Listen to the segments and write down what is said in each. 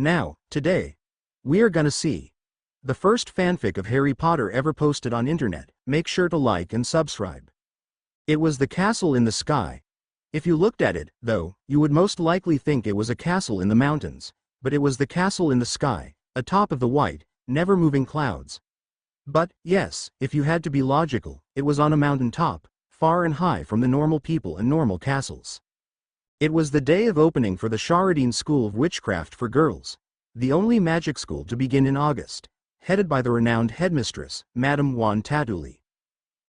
Now, today, we are gonna see the first fanfic of Harry Potter ever posted on internet. Make sure to like and subscribe. It was the castle in the sky. If you looked at it, though, you would most likely think it was a castle in the mountains, but it was the castle in the sky, atop of the white, never-moving clouds. But, yes, if you had to be logical, it was on a mountain top, far and high from the normal people and normal castles. It was the day of opening for the Sharadine School of Witchcraft for Girls, the only magic school to begin in August, headed by the renowned headmistress, Madame Juan Tatuli.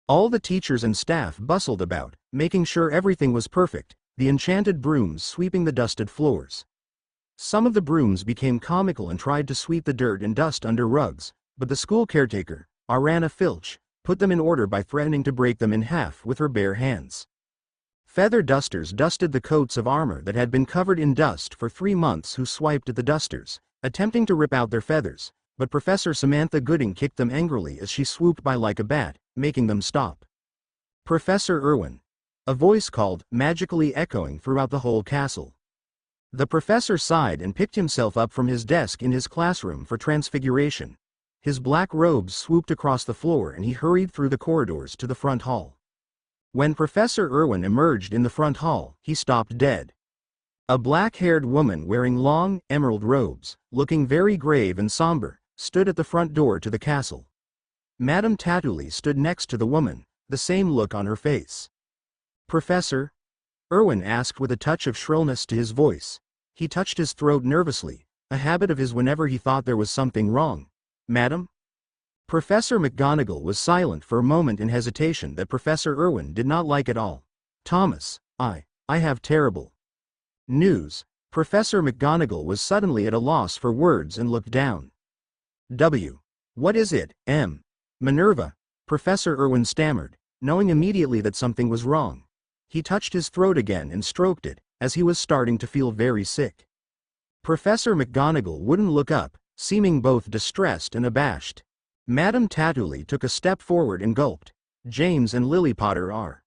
All the teachers and staff bustled about, making sure everything was perfect, the enchanted brooms sweeping the dusted floors. Some of the brooms became comical and tried to sweep the dirt and dust under rugs, but the school caretaker, Arana Filch, put them in order by threatening to break them in half with her bare hands. Feather dusters dusted the coats of armor that had been covered in dust for 3 months who swiped at the dusters, attempting to rip out their feathers, but Professor Samantha Gooding kicked them angrily as she swooped by like a bat, making them stop. Professor Irwin. A voice called, magically echoing throughout the whole castle. The professor sighed and picked himself up from his desk in his classroom for transfiguration. His black robes swooped across the floor and he hurried through the corridors to the front hall. When Professor Irwin emerged in the front hall, he stopped dead. A black-haired woman wearing long, emerald robes, looking very grave and somber, stood at the front door to the castle. Madame Tatuli stood next to the woman, the same look on her face. "Professor?" Irwin asked with a touch of shrillness to his voice. He touched his throat nervously, a habit of his whenever he thought there was something wrong. "Madam?" Professor McGonagall was silent for a moment in hesitation that Professor Irwin did not like at all. "Thomas, I have terrible news." Professor McGonagall was suddenly at a loss for words and looked down. What is it, M? Minerva?" Professor Irwin stammered, knowing immediately that something was wrong. He touched his throat again and stroked it, as he was starting to feel very sick. Professor McGonagall wouldn't look up, seeming both distressed and abashed. Madame Tatuli took a step forward and gulped. "James and Lily Potter are..."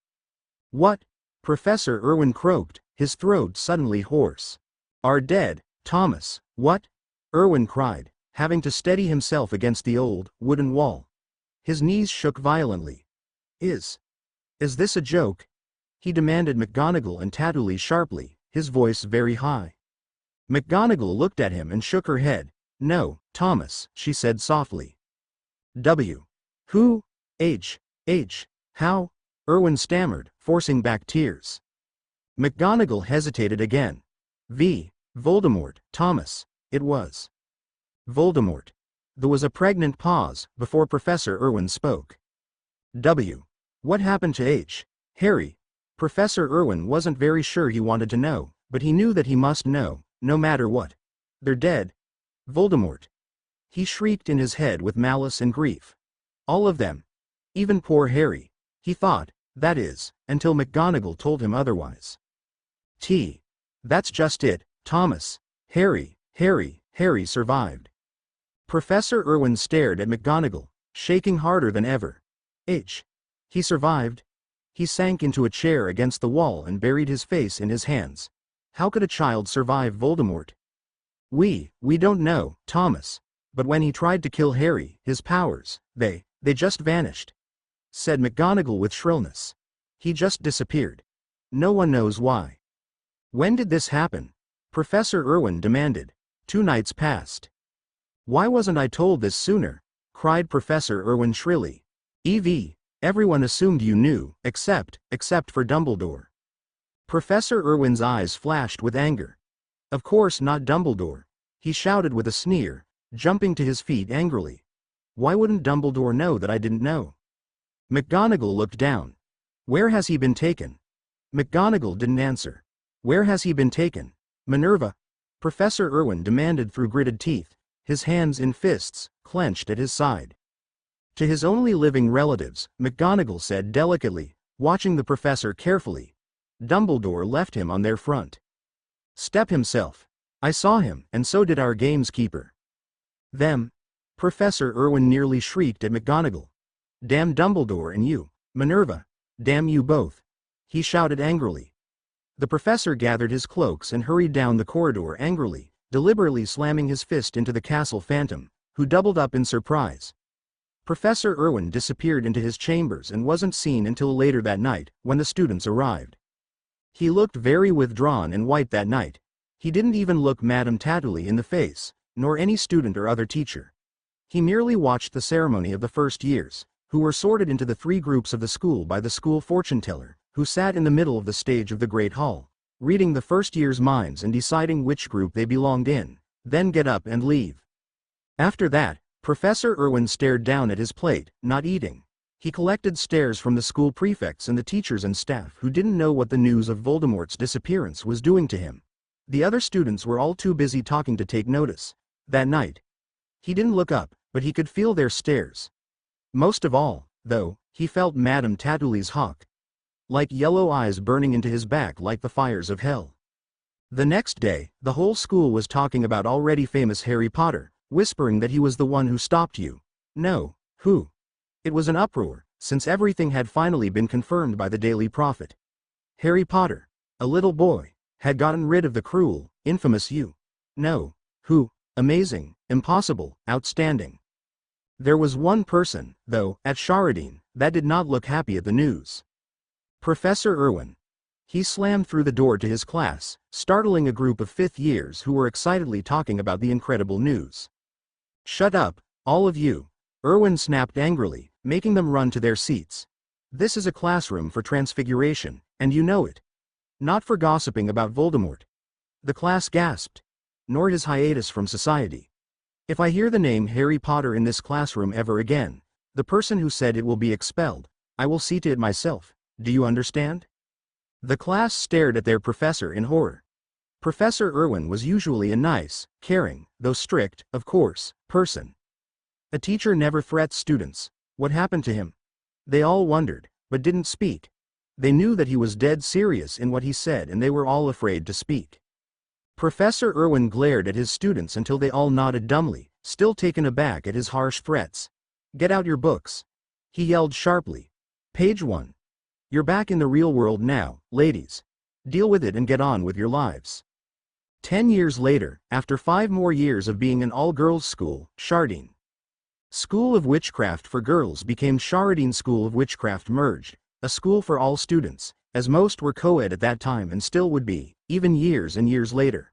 "What?" Professor Irwin croaked, his throat suddenly hoarse. "Are dead, Thomas." "What?" Irwin cried, having to steady himself against the old, wooden wall. His knees shook violently. Is this a joke?" he demanded McGonagall and Tatuli sharply, his voice very high. McGonagall looked at him and shook her head. "No, Thomas," she said softly. Who? How?" Irwin stammered, forcing back tears. McGonagall hesitated again. Voldemort, Thomas, it was. Voldemort. There was a pregnant pause, before Professor Irwin spoke. What happened to Harry?" Professor Irwin wasn't very sure he wanted to know, but he knew that he must know, no matter what. "They're dead. Voldemort." He shrieked in his head with malice and grief. "All of them. Even poor Harry," he thought, that is, until McGonagall told him otherwise. That's just it, Thomas. Harry survived." Professor Irwin stared at McGonagall, shaking harder than ever. He survived?" He sank into a chair against the wall and buried his face in his hands. "How could a child survive Voldemort?" We don't know, Thomas. But when he tried to kill Harry, his powers, they just vanished," said McGonagall with shrillness. "He just disappeared. No one knows why." "When did this happen?" Professor Irwin demanded. 2 nights past." "Why wasn't I told this sooner?" cried Professor Irwin shrilly. Everyone assumed you knew, except for Dumbledore." Professor Irwin's eyes flashed with anger. "Of course not Dumbledore," he shouted with a sneer, jumping to his feet angrily. "Why wouldn't Dumbledore know that I didn't know?" McGonagall looked down. "Where has he been taken?" McGonagall didn't answer. "Where has he been taken, Minerva?" Professor Irwin demanded through gritted teeth, his hands in fists, clenched at his side. "To his only living relatives," McGonagall said delicately, watching the professor carefully. "Dumbledore left him on their front step himself. I saw him, and so did our gameskeeper." "Them?" Professor Irwin nearly shrieked at McGonagall. "Damn Dumbledore and you, Minerva. Damn you both," he shouted angrily. The professor gathered his cloaks and hurried down the corridor angrily, deliberately slamming his fist into the castle phantom, who doubled up in surprise. Professor Irwin disappeared into his chambers and wasn't seen until later that night, when the students arrived. He looked very withdrawn and white that night. He didn't even look Madame Tatterley in the face, nor any student or other teacher. He merely watched the ceremony of the first years, who were sorted into the 3 groups of the school by the school fortune-teller, who sat in the middle of the stage of the Great Hall, reading the first year's minds and deciding which group they belonged in, then get up and leave. After that, Professor Irwin stared down at his plate, not eating. He collected stares from the school prefects and the teachers and staff who didn't know what the news of Voldemort's disappearance was doing to him. The other students were all too busy talking to take notice. That night, he didn't look up, but he could feel their stares. Most of all, though, he felt Madame Tatterley's hawk, like yellow eyes burning into his back like the fires of hell. The next day, the whole school was talking about already famous Harry Potter, whispering that he was the one who stopped you. No, who? It was an uproar, since everything had finally been confirmed by the Daily Prophet. Harry Potter, a little boy, had gotten rid of the cruel, infamous you. No, who? Amazing, impossible, outstanding. There was one person, though, at Sharadine, that did not look happy at the news. Professor Irwin. He slammed through the door to his class, startling a group of 5th years who were excitedly talking about the incredible news. Shut up, all of you, Irwin snapped angrily, making them run to their seats. This is a classroom for transfiguration, and you know it. Not for gossiping about Voldemort. The class gasped. Nor his hiatus from society. If I hear the name Harry Potter in this classroom ever again, the person who said it will be expelled, I will see to it myself. Do you understand? The class stared at their professor in horror. Professor Irwin was usually a nice, caring, though strict, of course, person. A teacher never threats students. What happened to him? They all wondered, but didn't speak. They knew that he was dead serious in what he said and they were all afraid to speak. Professor Irwin glared at his students until they all nodded dumbly, still taken aback at his harsh threats. Get out your books. He yelled sharply. Page 1. You're back in the real world now, ladies. Deal with it and get on with your lives. 10 years later, after 5 more years of being an all-girls school, Sharadine School of Witchcraft for Girls became Sharadine School of Witchcraft merged, a school for all students, as most were co-ed at that time and still would be, even years and years later.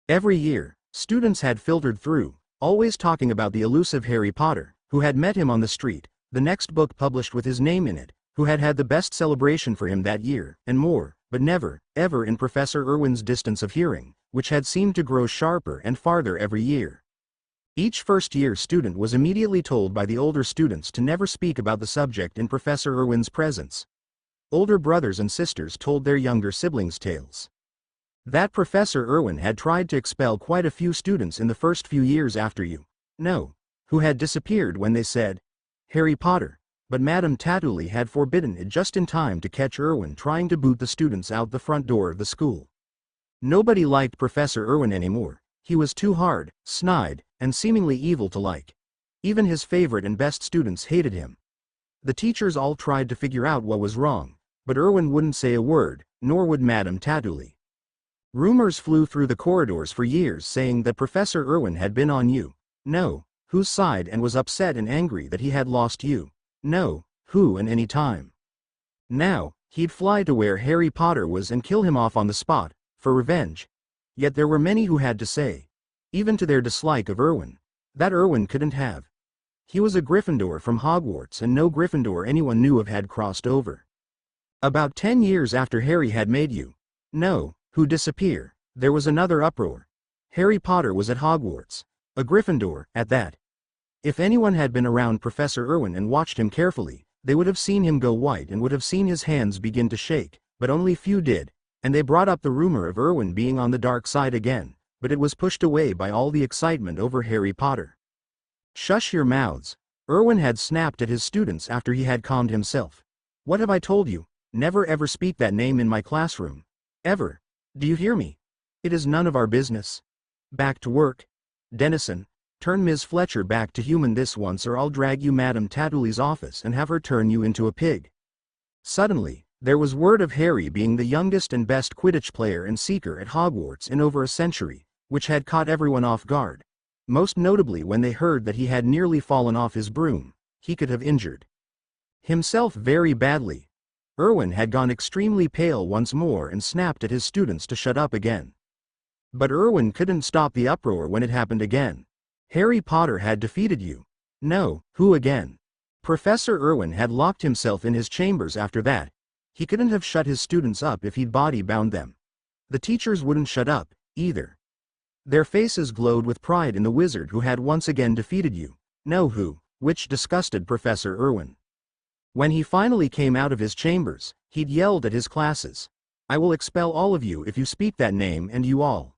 Every year, students had filtered through, always talking about the elusive Harry Potter, who had met him on the street, the next book published with his name in it, who had had the best celebration for him that year, and more, but never, ever in Professor Irwin's distance of hearing, which had seemed to grow sharper and farther every year. Each first-year student was immediately told by the older students to never speak about the subject in Professor Irwin's presence. Older brothers and sisters told their younger siblings tales. That Professor Irwin had tried to expel quite a few students in the first few years after you know, who had disappeared when they said, Harry Potter, but Madame Tatterley had forbidden it just in time to catch Irwin trying to boot the students out the front door of the school. Nobody liked Professor Irwin anymore. He was too hard, snide, and seemingly evil to like. Even his favorite and best students hated him. The teachers all tried to figure out what was wrong, but Irwin wouldn't say a word, nor would Madame Tatterley. Rumors flew through the corridors for years saying that Professor Irwin had been on you know whose side and was upset and angry that he had lost you know who and any time. Now, he'd fly to where Harry Potter was and kill him off on the spot, for revenge. Yet there were many who had to say, even to their dislike of Irwin, that Irwin couldn't have. He was a Gryffindor from Hogwarts and no Gryffindor anyone knew of had crossed over. About 10 years after Harry had made you know who disappear, there was another uproar. Harry Potter was at Hogwarts, a Gryffindor, at that. If anyone had been around Professor Irwin and watched him carefully, they would have seen him go white and would have seen his hands begin to shake, but only few did, and they brought up the rumor of Irwin being on the dark side again, but it was pushed away by all the excitement over Harry Potter. Shush your mouths. Irwin had snapped at his students after he had calmed himself. What have I told you? Never ever speak that name in my classroom. Ever. Do you hear me? It is none of our business. Back to work. Dennison, turn Ms. Fletcher back to human this once or I'll drag you Madame Tatterley's office and have her turn you into a pig. Suddenly, there was word of Harry being the youngest and best Quidditch player and seeker at Hogwarts in over a century, which had caught everyone off guard. Most notably when they heard that he had nearly fallen off his broom. He could have injured himself very badly. Irwin had gone extremely pale once more and snapped at his students to shut up again. But Irwin couldn't stop the uproar when it happened again. Harry Potter had defeated you. No, who again? Professor Irwin had locked himself in his chambers after that. He couldn't have shut his students up if he'd body-bound them. The teachers wouldn't shut up, either. Their faces glowed with pride in the wizard who had once again defeated you. No who, which disgusted Professor Irwin. When he finally came out of his chambers, he'd yelled at his classes. I will expel all of you if you speak that name, and you all.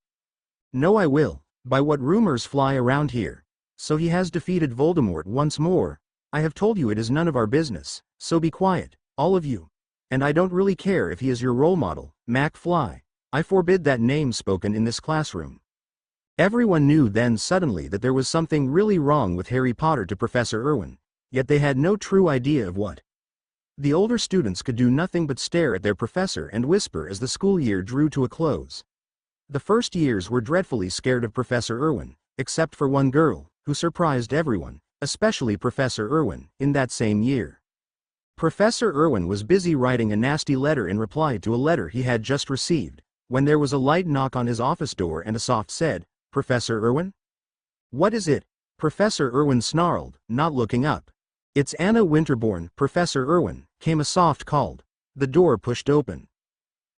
No, I will, by what rumors fly around here. So he has defeated Voldemort once more. I have told you it is none of our business, so be quiet, all of you. And I don't really care if he is your role model, McFly. I forbid that name spoken in this classroom. Everyone knew then suddenly that there was something really wrong with Harry Potter to Professor Irwin, yet they had no true idea of what. The older students could do nothing but stare at their professor and whisper as the school year drew to a close. The first years were dreadfully scared of Professor Irwin, except for one girl, who surprised everyone, especially Professor Irwin, in that same year. Professor Irwin was busy writing a nasty letter in reply to a letter he had just received, when there was a light knock on his office door and a soft said, Professor Irwin? What is it? Professor Irwin snarled, not looking up. It's Anna Winterbourne, Professor Irwin, came a soft called. The door pushed open.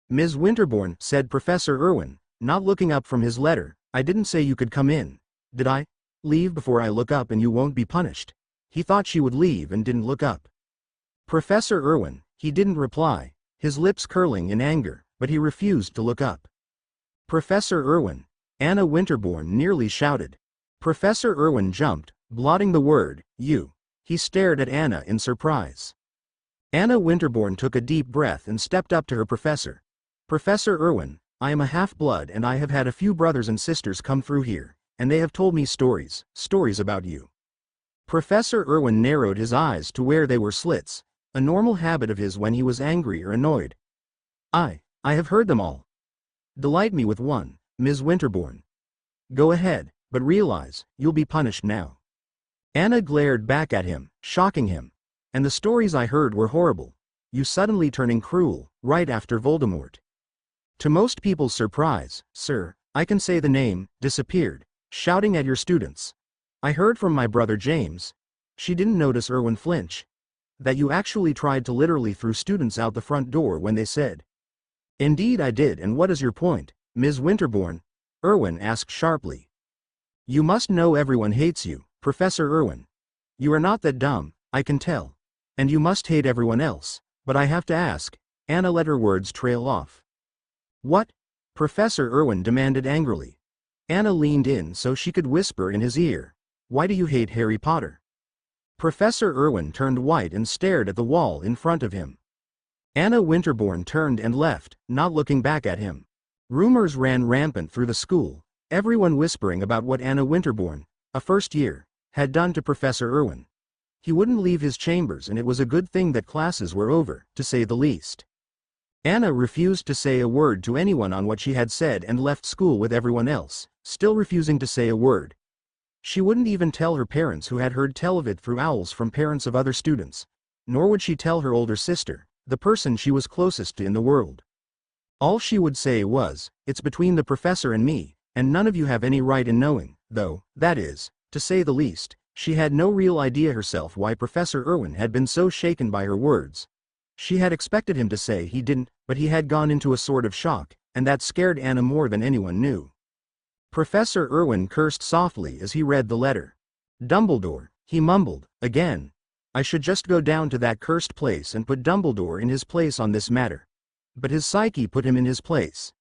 Ms. Winterbourne, said Professor Irwin, not looking up from his letter, I didn't say you could come in. Did I? Leave before I look up and you won't be punished. He thought she would leave and didn't look up. Professor Irwin, he didn't reply, his lips curling in anger, but he refused to look up. Professor Irwin, Anna Winterbourne nearly shouted. Professor Irwin jumped, blotting the word, you. He stared at Anna in surprise. Anna Winterbourne took a deep breath and stepped up to her professor. Professor Irwin, I am a half-blood and I have had a few brothers and sisters come through here, and they have told me stories about you. Professor Irwin narrowed his eyes to where they were slits, a normal habit of his when he was angry or annoyed. I have heard them all. Delight me with one, Ms. Winterbourne. Go ahead, but realize, you'll be punished now. Anna glared back at him, shocking him. And the stories I heard were horrible. You suddenly turning cruel, right after Voldemort. To most people's surprise, sir, I can say the name, disappeared, shouting at your students. I heard from my brother James. She didn't notice Irwin flinch. That you actually tried to literally throw students out the front door when they said. Indeed I did, and what is your point, Ms. Winterbourne? Irwin asked sharply. You must know everyone hates you, Professor Irwin. You are not that dumb, I can tell. And you must hate everyone else, but I have to ask. Anna let her words trail off. What? Professor Irwin demanded angrily. Anna leaned in so she could whisper in his ear. Why do you hate Harry Potter? Professor Irwin turned white and stared at the wall in front of him. Anna Winterbourne turned and left, not looking back at him. Rumors ran rampant through the school, everyone whispering about what Anna Winterbourne, a first year, had done to Professor Irwin. He wouldn't leave his chambers and it was a good thing that classes were over, to say the least. Anna refused to say a word to anyone on what she had said and left school with everyone else, still refusing to say a word. She wouldn't even tell her parents who had heard tell of it through owls from parents of other students. Nor would she tell her older sister, the person she was closest to in the world. All she would say was, it's between the professor and me, and none of you have any right in knowing, though, that is, to say the least. She had no real idea herself why Professor Irwin had been so shaken by her words. She had expected him to say he didn't, but he had gone into a sort of shock, and that scared Anna more than anyone knew. Professor Irwin cursed softly as he read the letter. Dumbledore, he mumbled, again. I should just go down to that cursed place and put Dumbledore in his place on this matter. But his psyche put him in his place.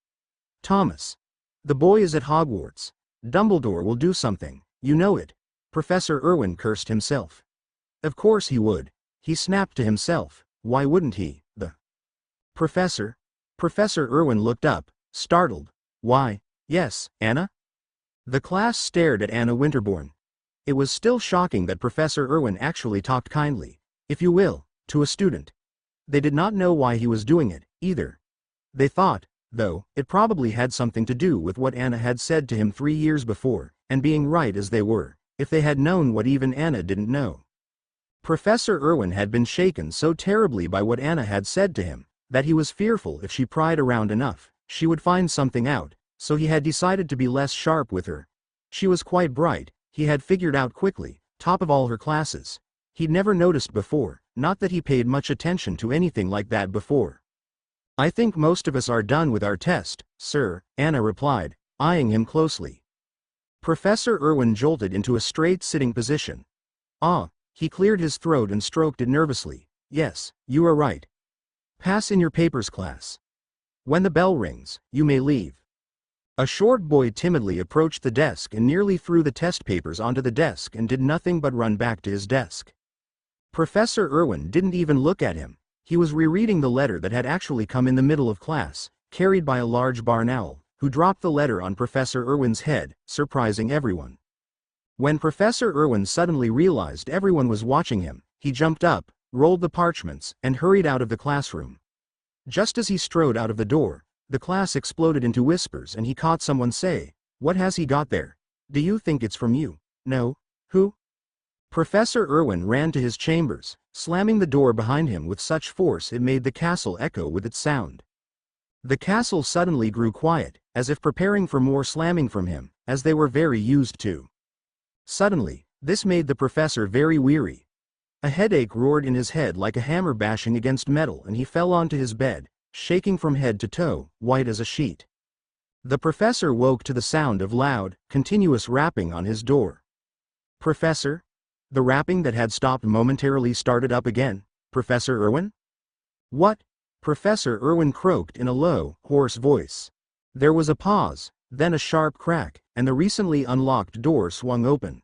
Thomas. The boy is at Hogwarts. Dumbledore will do something, you know it. Professor Irwin cursed himself. Of course he would. He snapped to himself. Why wouldn't he? The Professor? Professor Irwin looked up, startled. Why, yes, Anna? The class stared at Anna Winterbourne. It was still shocking that Professor Irwin actually talked kindly, if you will, to a student. They did not know why he was doing it, either. They thought, though, it probably had something to do with what Anna had said to him 3 years before, and being right as they were, if they had known what even Anna didn't know. Professor Irwin had been shaken so terribly by what Anna had said to him, that he was fearful if she pried around enough, she would find something out, so he had decided to be less sharp with her. She was quite bright, he had figured out quickly, top of all her classes. He'd never noticed before, not that he paid much attention to anything like that before. "I think most of us are done with our test, sir," Anna replied, eyeing him closely. Professor Irwin jolted into a straight sitting position. "Ah," he cleared his throat and stroked it nervously. "Yes, you are right. Pass in your papers, class. When the bell rings, you may leave." A short boy timidly approached the desk and nearly threw the test papers onto the desk and did nothing but run back to his desk. Professor Irwin didn't even look at him. He was rereading the letter that had actually come in the middle of class, carried by a large barn owl, who dropped the letter on Professor Irwin's head, surprising everyone. When Professor Irwin suddenly realized everyone was watching him, he jumped up, rolled the parchments, and hurried out of the classroom. Just as he strode out of the door, the class exploded into whispers and he caught someone say, "What has he got there? Do you think it's from you?" "No." "Who?" Professor Irwin ran to his chambers, slamming the door behind him with such force it made the castle echo with its sound. The castle suddenly grew quiet, as if preparing for more slamming from him, as they were very used to. Suddenly, this made the professor very weary. A headache roared in his head like a hammer bashing against metal and he fell onto his bed, shaking from head to toe, white as a sheet. The professor woke to the sound of loud, continuous rapping on his door. "Professor?" The rapping that had stopped momentarily started up again. "Professor Irwin?" "What?" Professor Irwin croaked in a low, hoarse voice. There was a pause, then a sharp crack, and the recently unlocked door swung open.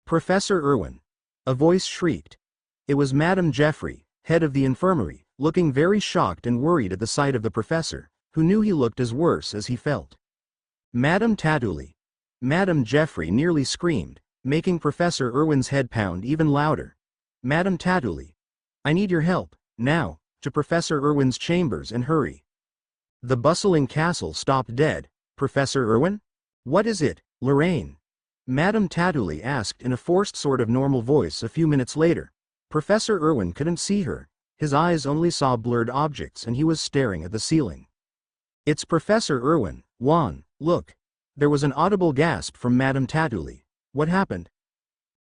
"Professor Irwin!" A voice shrieked. It was Madame Geoffrey, head of the infirmary, looking very shocked and worried at the sight of the professor, who knew he looked as worse as he felt. "Madame Tatuli!" Madame Geoffrey nearly screamed, making Professor Irwin's head pound even louder. "Madame Tatuli! I need your help, now, to Professor Irwin's chambers and hurry." The bustling castle stopped dead. "Professor Irwin? What is it, Lorraine?" Madame Tatuli asked in a forced sort of normal voice a few minutes later. Professor Irwin couldn't see her, his eyes only saw blurred objects and he was staring at the ceiling. "It's Professor Irwin, Juan, look." There was an audible gasp from Madame Tatuli. "What happened?"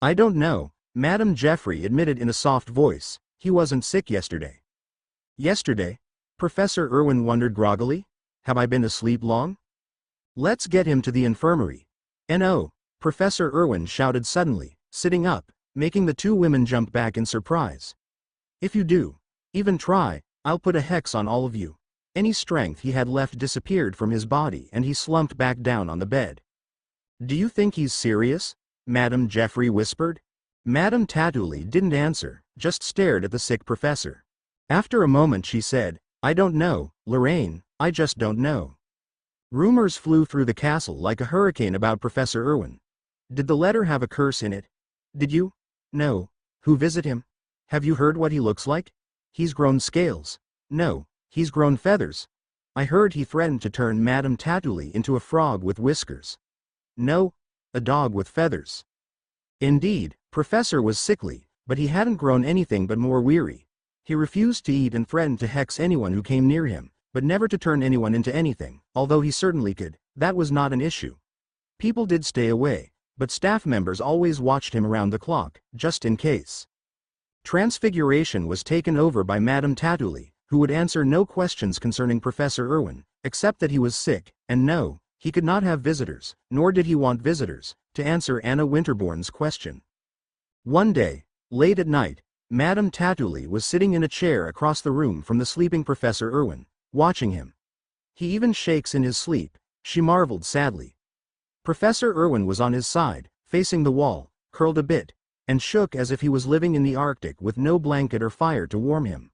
"I don't know," Madame Geoffrey admitted in a soft voice. "He wasn't sick yesterday." "Yesterday?" Professor Irwin wondered groggily. "Have I been asleep long?" "Let's get him to the infirmary." "No," Professor Irwin shouted suddenly, sitting up, making the two women jump back in surprise. "If you do, even try, I'll put a hex on all of you." Any strength he had left disappeared from his body and he slumped back down on the bed. "Do you think he's serious?" Madame Geoffrey whispered. Madame Tatuli didn't answer, just stared at the sick professor. After a moment she said, "I don't know, Lorraine, I just don't know." Rumors flew through the castle like a hurricane about Professor Irwin. Did the letter have a curse in it? Did you? No. Who visit him? Have you heard what he looks like? He's grown scales. No, he's grown feathers. I heard he threatened to turn Madame Tatuli into a frog with whiskers. No, a dog with feathers. Indeed, Professor was sickly, but he hadn't grown anything but more weary. He refused to eat and threatened to hex anyone who came near him, but never to turn anyone into anything, although he certainly could. That was not an issue. People did stay away, but staff members always watched him around the clock, just in case. Transfiguration was taken over by Madame Tatuli, who would answer no questions concerning Professor Irwin, except that he was sick, and no, he could not have visitors, nor did he want visitors, to answer Anna Winterbourne's question. One day, late at night, Madame Tatuli was sitting in a chair across the room from the sleeping Professor Irwin, watching him. "He even shakes in his sleep," she marveled sadly. Professor Irwin was on his side, facing the wall, curled a bit, and shook as if he was living in the Arctic with no blanket or fire to warm him.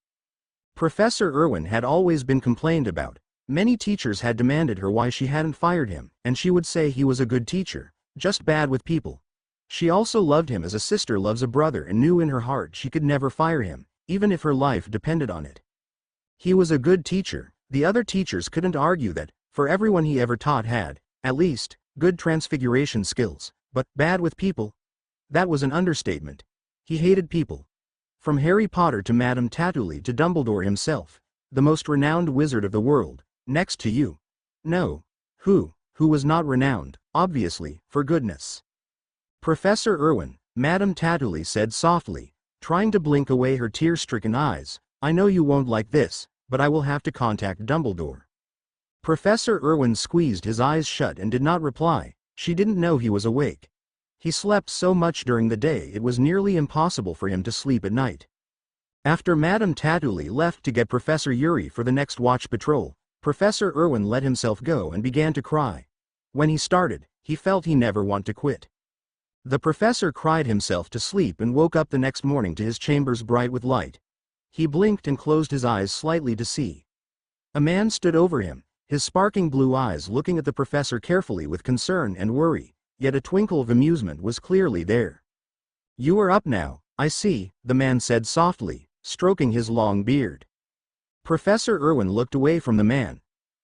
Professor Irwin had always been complained about. Many teachers had demanded her why she hadn't fired him, and she would say he was a good teacher, just bad with people. She also loved him as a sister loves a brother and knew in her heart she could never fire him, even if her life depended on it. He was a good teacher, The other teachers couldn't argue that, for everyone he ever taught had, at least, good transfiguration skills, but bad with people? That was an understatement. He hated people. From Harry Potter to Madame Tatuli to Dumbledore himself, the most renowned wizard of the world, next to you. No. Who was not renowned, obviously, for goodness. Professor Irwin, Madame Tatuli said softly, trying to blink away her tear-stricken eyes, I know you won't like this, but I will have to contact Dumbledore. Professor Irwin squeezed his eyes shut and did not reply. She didn't know he was awake. He slept so much during the day it was nearly impossible for him to sleep at night. After Madame Tatuli left to get Professor Yuri for the next watch patrol, Professor Irwin let himself go and began to cry. When he started, he felt he never want to quit. The professor cried himself to sleep and woke up the next morning to his chambers bright with light. He blinked and closed his eyes slightly to see. A man stood over him, his sparkling blue eyes looking at the professor carefully with concern and worry, yet a twinkle of amusement was clearly there. You are up now, I see, the man said softly, stroking his long beard. Professor Irwin looked away from the man.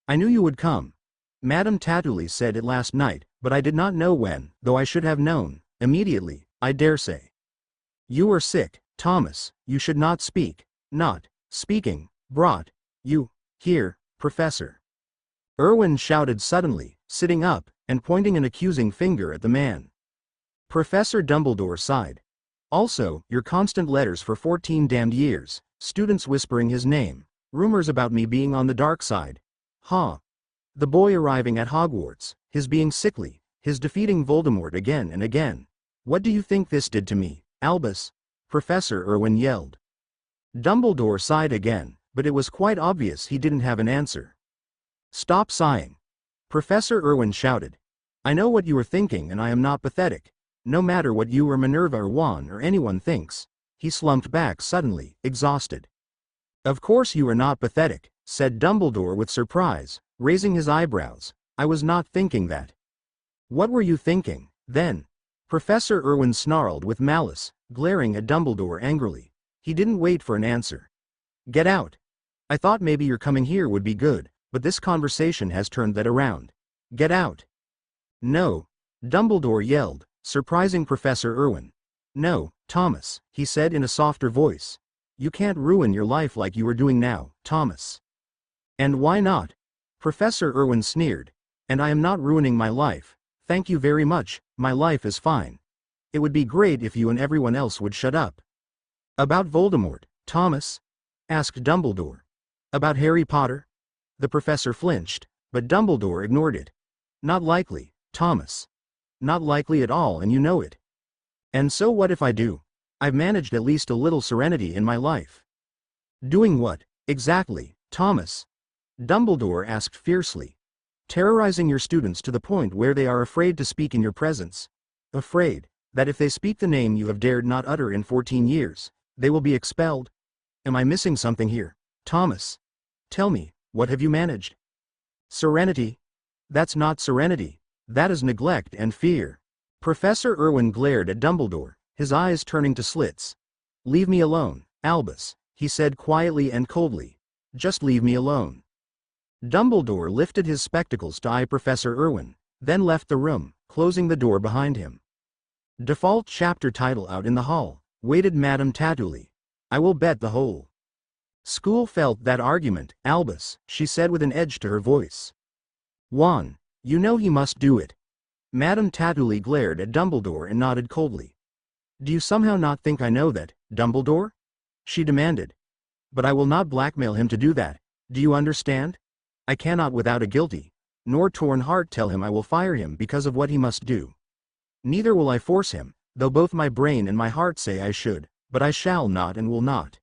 I knew you would come. Madame Tatuli said it last night, but I did not know when, though I should have known, immediately, I dare say. You are sick, Thomas, you should not speak. Not speaking brought you here, Professor. Irwin shouted suddenly, sitting up, and pointing an accusing finger at the man. Professor Dumbledore sighed. Also, your constant letters for 14 damned years, students whispering his name, rumors about me being on the dark side. The boy arriving at Hogwarts, his being sickly, his defeating Voldemort again and again. What do you think this did to me, Albus? Professor Irwin yelled. Dumbledore sighed again, but it was quite obvious he didn't have an answer. Stop sighing. Professor Irwin shouted. I know what you are thinking and I am not pathetic. No matter what you or Minerva or Juan or anyone thinks. He slumped back suddenly, exhausted. Of course you are not pathetic, said Dumbledore with surprise, raising his eyebrows. I was not thinking that. What were you thinking, then? Professor Irwin snarled with malice, glaring at Dumbledore angrily. He didn't wait for an answer. Get out. I thought maybe your coming here would be good, but this conversation has turned that around. Get out. No. Dumbledore yelled, surprising Professor Irwin. No, Thomas, he said in a softer voice. You can't ruin your life like you are doing now, Thomas. And why not? Professor Irwin sneered. And I am not ruining my life. Thank you very much, my life is fine. It would be great if you and everyone else would shut up. About Voldemort, Thomas? Asked Dumbledore. About Harry Potter? The professor flinched, but Dumbledore ignored it. Not likely, Thomas. Not likely at all, and you know it. And so what if I do? I've managed at least a little serenity in my life. Doing what, exactly, Thomas? Dumbledore asked fiercely. Terrorizing your students to the point where they are afraid to speak in your presence. Afraid that if they speak the name you have dared not utter in 14 years, they will be expelled? Am I missing something here, Thomas? Tell me, what have you managed? Serenity? That's not serenity. That is neglect and fear. Professor Irwin glared at Dumbledore, his eyes turning to slits. Leave me alone, Albus, he said quietly and coldly. Just leave me alone. Dumbledore lifted his spectacles to eye Professor Irwin, then left the room, closing the door behind him. Default chapter title out in the hall, waited Madame Tatuli. I will bet the whole school felt that argument, Albus, she said with an edge to her voice. Juan, you know he must do it. Madame Tatuli glared at Dumbledore and nodded coldly. Do you somehow not think I know that, Dumbledore? She demanded. But I will not blackmail him to do that, do you understand? I cannot without a guilty, nor torn heart tell him I will fire him because of what he must do. Neither will I force him, though both my brain and my heart say I should, but I shall not and will not.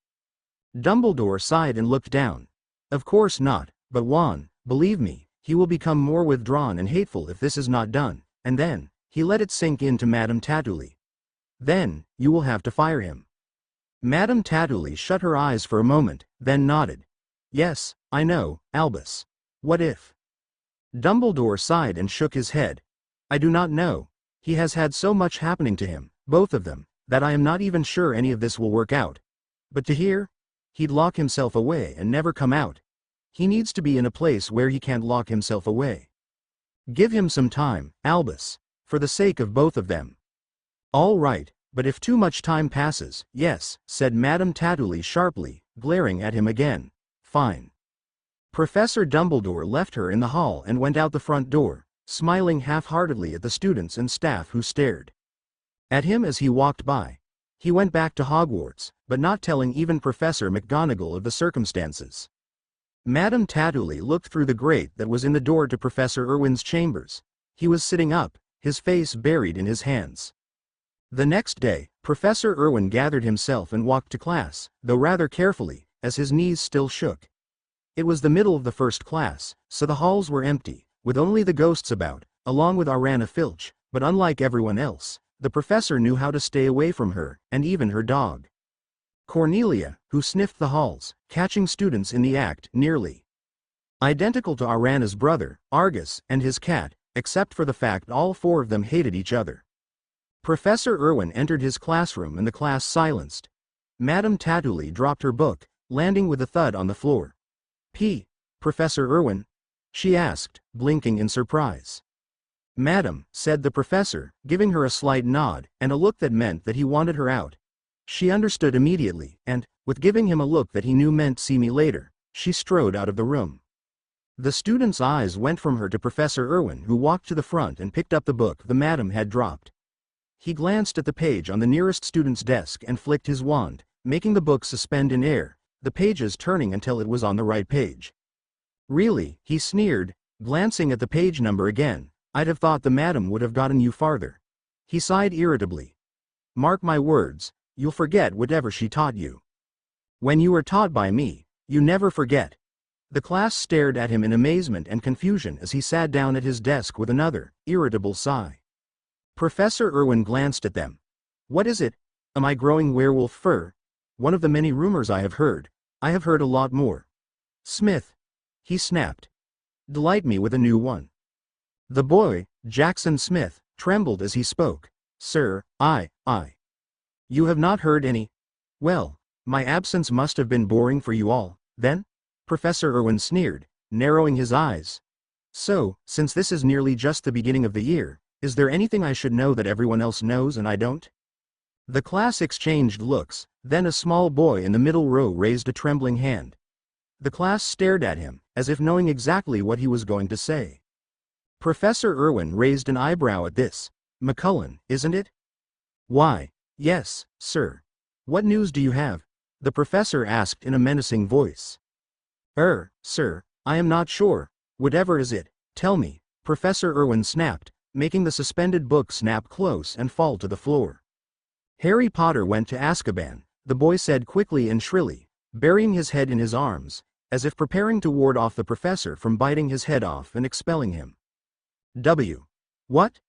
Dumbledore sighed and looked down. Of course not, but Juan, believe me, he will become more withdrawn and hateful if this is not done, and then, he let it sink into Madame Tatuli. Then, you will have to fire him. Madame Tatuli shut her eyes for a moment, then nodded. Yes, I know, Albus. What if? Dumbledore sighed and shook his head. I do not know. He has had so much happening to him, both of them, that I am not even sure any of this will work out. But to hear? He'd lock himself away and never come out. He needs to be in a place where he can't lock himself away. Give him some time, Albus. For the sake of both of them. All right, but if too much time passes, yes, said Madame Tatuli sharply, glaring at him again. Fine. Professor Dumbledore left her in the hall and went out the front door, smiling half-heartedly at the students and staff who stared at him as he walked by. He went back to Hogwarts, but not telling even Professor McGonagall of the circumstances. Madame Tatuli looked through the grate that was in the door to Professor Irwin's chambers. He was sitting up, his face buried in his hands. The next day, Professor Irwin gathered himself and walked to class, though rather carefully, as his knees still shook. It was the middle of the first class, so the halls were empty, with only the ghosts about, along with Arana Filch, but unlike everyone else, the professor knew how to stay away from her, and even her dog. Cornelia, who sniffed the halls, catching students in the act nearly identical to Arana's brother, Argus, and his cat, except for the fact all four of them hated each other. Professor Irwin entered his classroom and the class silenced. Madame Tatuli dropped her book, landing with a thud on the floor. Professor Irwin? She asked, blinking in surprise. Madam, said the professor, giving her a slight nod, and a look that meant that he wanted her out. She understood immediately, and, with giving him a look that he knew meant see me later, she strode out of the room. The student's eyes went from her to Professor Irwin, who walked to the front and picked up the book the madam had dropped. He glanced at the page on the nearest student's desk and flicked his wand, making the book suspend in air, the pages turning until it was on the right page. Really, he sneered, glancing at the page number again, I'd have thought the madam would have gotten you farther. He sighed irritably. Mark my words, you'll forget whatever she taught you. When you are taught by me, you never forget. The class stared at him in amazement and confusion as he sat down at his desk with another, irritable sigh. Professor Irwin glanced at them. What is it? Am I growing werewolf fur? One of the many rumors I have heard a lot more. Smith. He snapped. Delight me with a new one. The boy, Jackson Smith, trembled as he spoke. Sir, I. You have not heard any? Well, my absence must have been boring for you all, then? Professor Irwin sneered, narrowing his eyes. So, since this is nearly just the beginning of the year, is there anything I should know that everyone else knows and I don't? The class exchanged looks, then a small boy in the middle row raised a trembling hand. The class stared at him, as if knowing exactly what he was going to say. Professor Irwin raised an eyebrow at this. McCullen, isn't it? Why, yes, sir. What news do you have? The professor asked in a menacing voice. Sir, I am not sure. Whatever is it, tell me, Professor Irwin snapped, making the suspended book snap close and fall to the floor. Harry Potter went to Azkaban, the boy said quickly and shrilly, burying his head in his arms, as if preparing to ward off the professor from biting his head off and expelling him. What?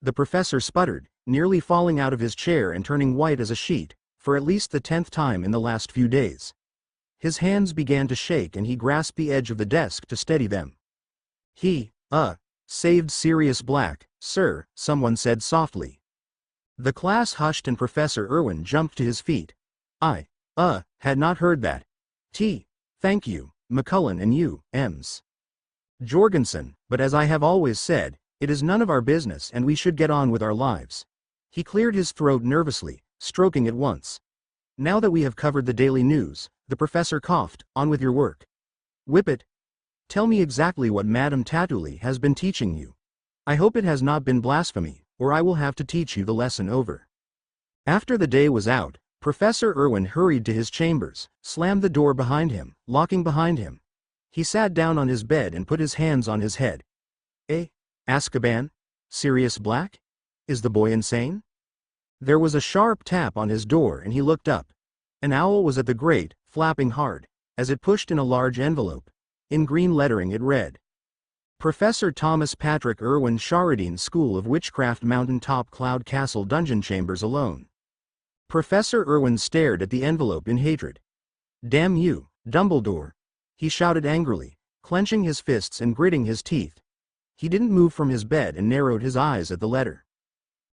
The professor sputtered, nearly falling out of his chair and turning white as a sheet, for at least the 10th time in the last few days. His hands began to shake and he grasped the edge of the desk to steady them. Saved Sirius Black, sir, someone said softly. The class hushed and Professor Irwin jumped to his feet. I had not heard that. Thank you, McCullen and you, Ems. Jorgensen, but as I have always said, it is none of our business and we should get on with our lives. He cleared his throat nervously, stroking it once. Now that we have covered the daily news, the professor coughed, on with your work. Whippet. Tell me exactly what Madame Tatuli has been teaching you. I hope it has not been blasphemy, or I will have to teach you the lesson over. After the day was out, Professor Irwin hurried to his chambers, slammed the door behind him, locking behind him. He sat down on his bed and put his hands on his head. Azkaban? Sirius Black? Is the boy insane? There was a sharp tap on his door and he looked up. An owl was at the grate, flapping hard, as it pushed in a large envelope. In green lettering it read, Professor Thomas Patrick Irwin Sharadine School of Witchcraft Mountain Top Cloud Castle Dungeon Chambers Alone. Professor Irwin stared at the envelope in hatred. Damn you, Dumbledore! He shouted angrily, clenching his fists and gritting his teeth. He didn't move from his bed and narrowed his eyes at the letter.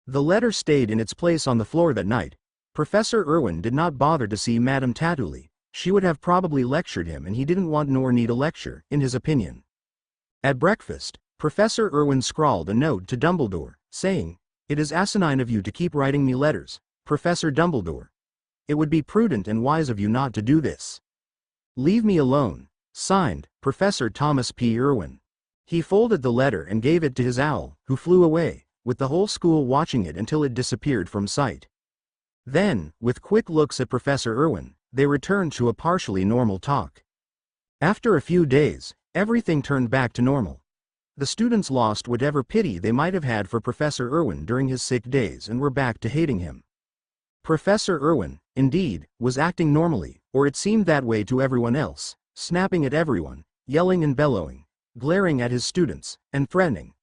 The letter stayed in its place on the floor that night. Professor Irwin did not bother to see Madame Tatuli. she would have probably lectured him, and he didn't want nor need a lecture, in his opinion. At breakfast, Professor Irwin scrawled a note to Dumbledore, saying, "It is asinine of you to keep writing me letters, Professor Dumbledore. It would be prudent and wise of you not to do this. Leave me alone." Signed, Professor Thomas P. Irwin. He folded the letter and gave it to his owl, who flew away, with the whole school watching it until it disappeared from sight. Then, with quick looks at Professor Irwin, they returned to a partially normal talk. After a few days, everything turned back to normal. The students lost whatever pity they might have had for Professor Irwin during his sick days and were back to hating him. Professor Irwin, indeed, was acting normally, or it seemed that way to everyone else, snapping at everyone, yelling and bellowing, glaring at his students, and threatening.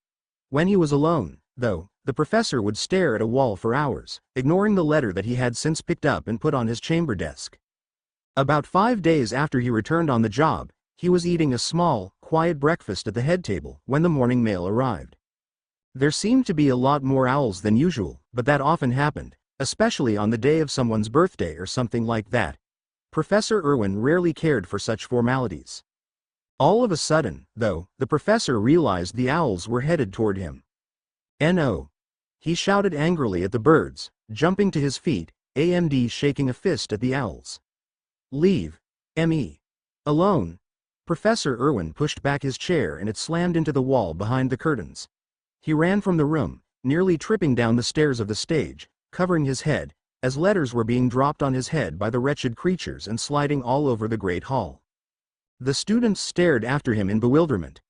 When he was alone, though, the professor would stare at a wall for hours, ignoring the letter that he had since picked up and put on his chamber desk. About 5 days after he returned on the job, he was eating a small, quiet breakfast at the head table when the morning mail arrived. There seemed to be a lot more owls than usual, but that often happened, especially on the day of someone's birthday or something like that. Professor Irwin rarely cared for such formalities. All of a sudden, though, the professor realized the owls were headed toward him. "No!" He shouted angrily at the birds, jumping to his feet, AMD shaking a fist at the owls. "Leave me alone." Professor Irwin pushed back his chair and it slammed into the wall behind the curtains. He ran from the room, nearly tripping down the stairs of the stage, covering his head, as letters were being dropped on his head by the wretched creatures and sliding all over the great hall. The students stared after him in bewilderment.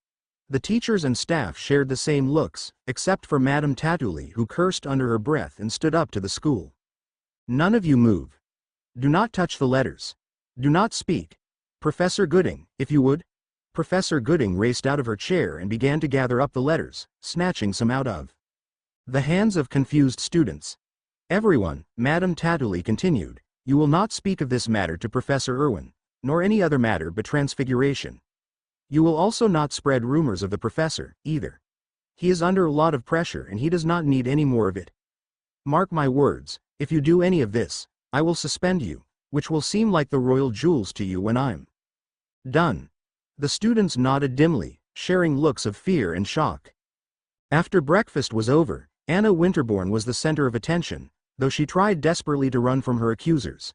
The teachers and staff shared the same looks, except for Madame Tatuli, who cursed under her breath and stood up to the school. "None of you move. Do not touch the letters. Do not speak. Professor Gooding, if you would." Professor Gooding raced out of her chair and began to gather up the letters, snatching some out of the hands of confused students. "Everyone," Madame Tatuli continued, "you will not speak of this matter to Professor Irwin, nor any other matter but transfiguration. You will also not spread rumors of the professor, either. He is under a lot of pressure and he does not need any more of it. Mark my words, if you do any of this, I will suspend you, which will seem like the royal jewels to you when I'm done." The students nodded dimly, sharing looks of fear and shock. After breakfast was over, Anna Winterbourne was the center of attention, though she tried desperately to run from her accusers.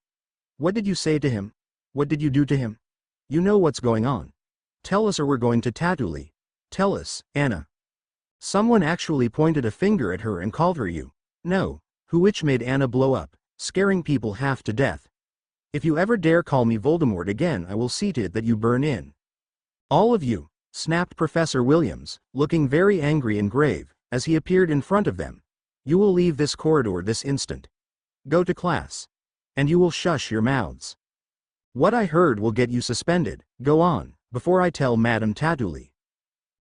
"What did you say to him? What did you do to him? You know what's going on. Tell us or we're going to Tatuli. Tell us, Anna." Someone actually pointed a finger at her and called her you know who, which made Anna blow up, scaring people half to death. "If you ever dare call me Voldemort again, I will see to it that you burn in." "All of you," snapped Professor Williams, looking very angry and grave, as he appeared in front of them. "You will leave this corridor this instant. Go to class. And you will shush your mouths. What I heard will get you suspended. Go on, before I tell Madame Tatuli."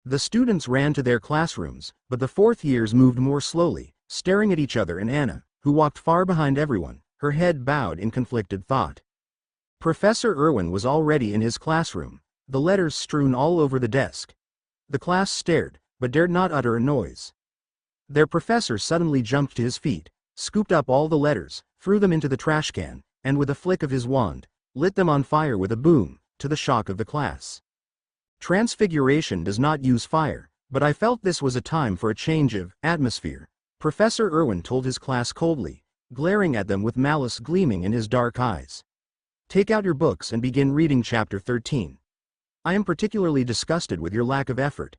The students ran to their classrooms, but the fourth years moved more slowly, staring at each other and Anna, who walked far behind everyone, her head bowed in conflicted thought. Professor Irwin was already in his classroom, the letters strewn all over the desk. The class stared, but dared not utter a noise. Their professor suddenly jumped to his feet, scooped up all the letters, threw them into the trash can, and with a flick of his wand, lit them on fire with a boom, to the shock of the class. Transfiguration does not use fire, but I felt this was a time for a change of atmosphere, Professor Irwin told his class coldly, glaring at them with malice gleaming in his dark eyes. "Take out your books and begin reading chapter 13. I am particularly disgusted with your lack of effort."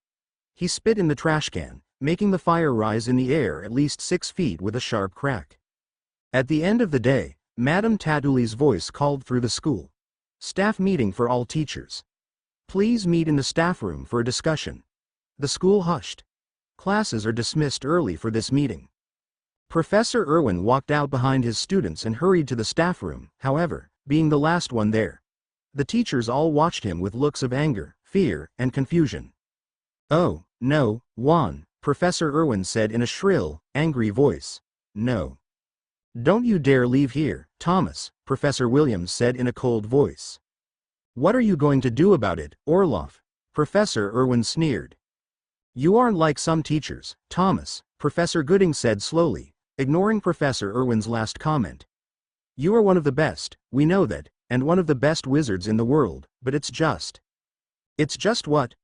He spit in the trash can, making the fire rise in the air at least 6 feet with a sharp crack. At the end of the day, Madame Tatuli's voice called through the school. "Staff meeting for all teachers. Please meet in the staff room for a discussion." The school hushed. Classes are dismissed early for this meeting. Professor Irwin walked out behind his students and hurried to the staff room, however, being the last one there. The teachers all watched him with looks of anger, fear, and confusion. "Oh, no, Juan," Professor Irwin said in a shrill, angry voice. "No. Don't you dare leave here, Thomas," Professor Williams said in a cold voice. "What are you going to do about it, Orloff?" Professor Irwin sneered. "You aren't like some teachers, Thomas," Professor Gooding said slowly, ignoring Professor Irwin's last comment. "You are one of the best, we know that, and one of the best wizards in the world, but it's just. It's just what?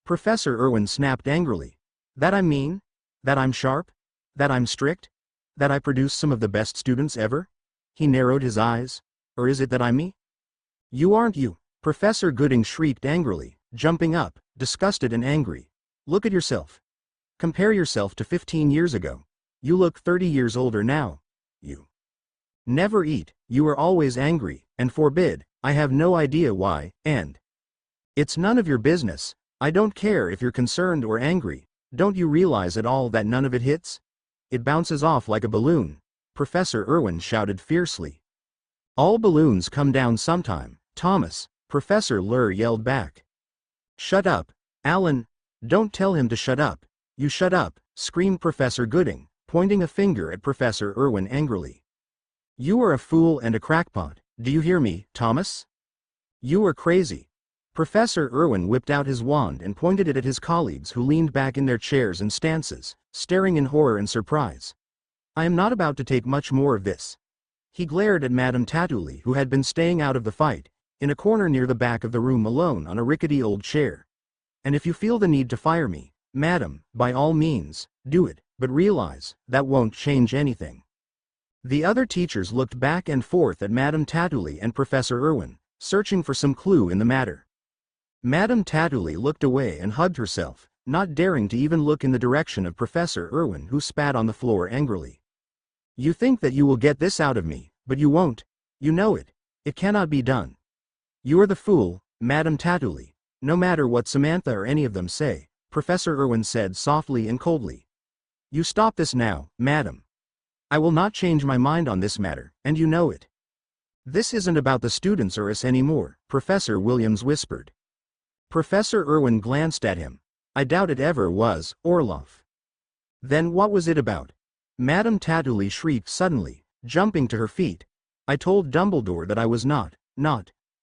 Professor Irwin snapped angrily. That I'm mean? That I'm sharp? That I'm strict? That I produce some of the best students ever? He narrowed his eyes. Or is it that I'm me? You aren't you, Professor Gooding shrieked angrily, jumping up, disgusted and angry. Look at yourself. Compare yourself to 15 years ago. You look 30 years older now. You never eat, you are always angry, and forbid, I have no idea why, and it's none of your business. I don't care if you're concerned or angry. Don't you realize at all that none of it hits? It bounces off like a balloon, Professor Irwin shouted fiercely. All balloons come down sometime, Thomas, Professor Lur yelled back. Shut up, Alan. Don't tell him to shut up. You shut up, screamed Professor Gooding, pointing a finger at Professor Irwin angrily. You are a fool and a crackpot, do you hear me, Thomas? You are crazy. Professor Irwin whipped out his wand and pointed it at his colleagues who leaned back in their chairs and stances, staring in horror and surprise. I am not about to take much more of this. He glared at Madame Tatuli, who had been staying out of the fight, in a corner near the back of the room alone on a rickety old chair. And if you feel the need to fire me, madam, by all means, do it, but realize, that won't change anything. The other teachers looked back and forth at Madame Tatuli and Professor Irwin, searching for some clue in the matter. Madame Tatuli looked away and hugged herself, not daring to even look in the direction of Professor Irwin, who spat on the floor angrily. You think that you will get this out of me, but you won't. You know it. It cannot be done. You are the fool, Madame Tatuli. No matter what Samantha or any of them say, Professor Irwin said softly and coldly. You stop this now, madam. I will not change my mind on this matter, and you know it. This isn't about the students or us anymore, Professor Williams whispered. Professor Irwin glanced at him. I doubt it ever was, Orloff. Then what was it about? Madame Tatuli shrieked suddenly, jumping to her feet. I told Dumbledore that I was not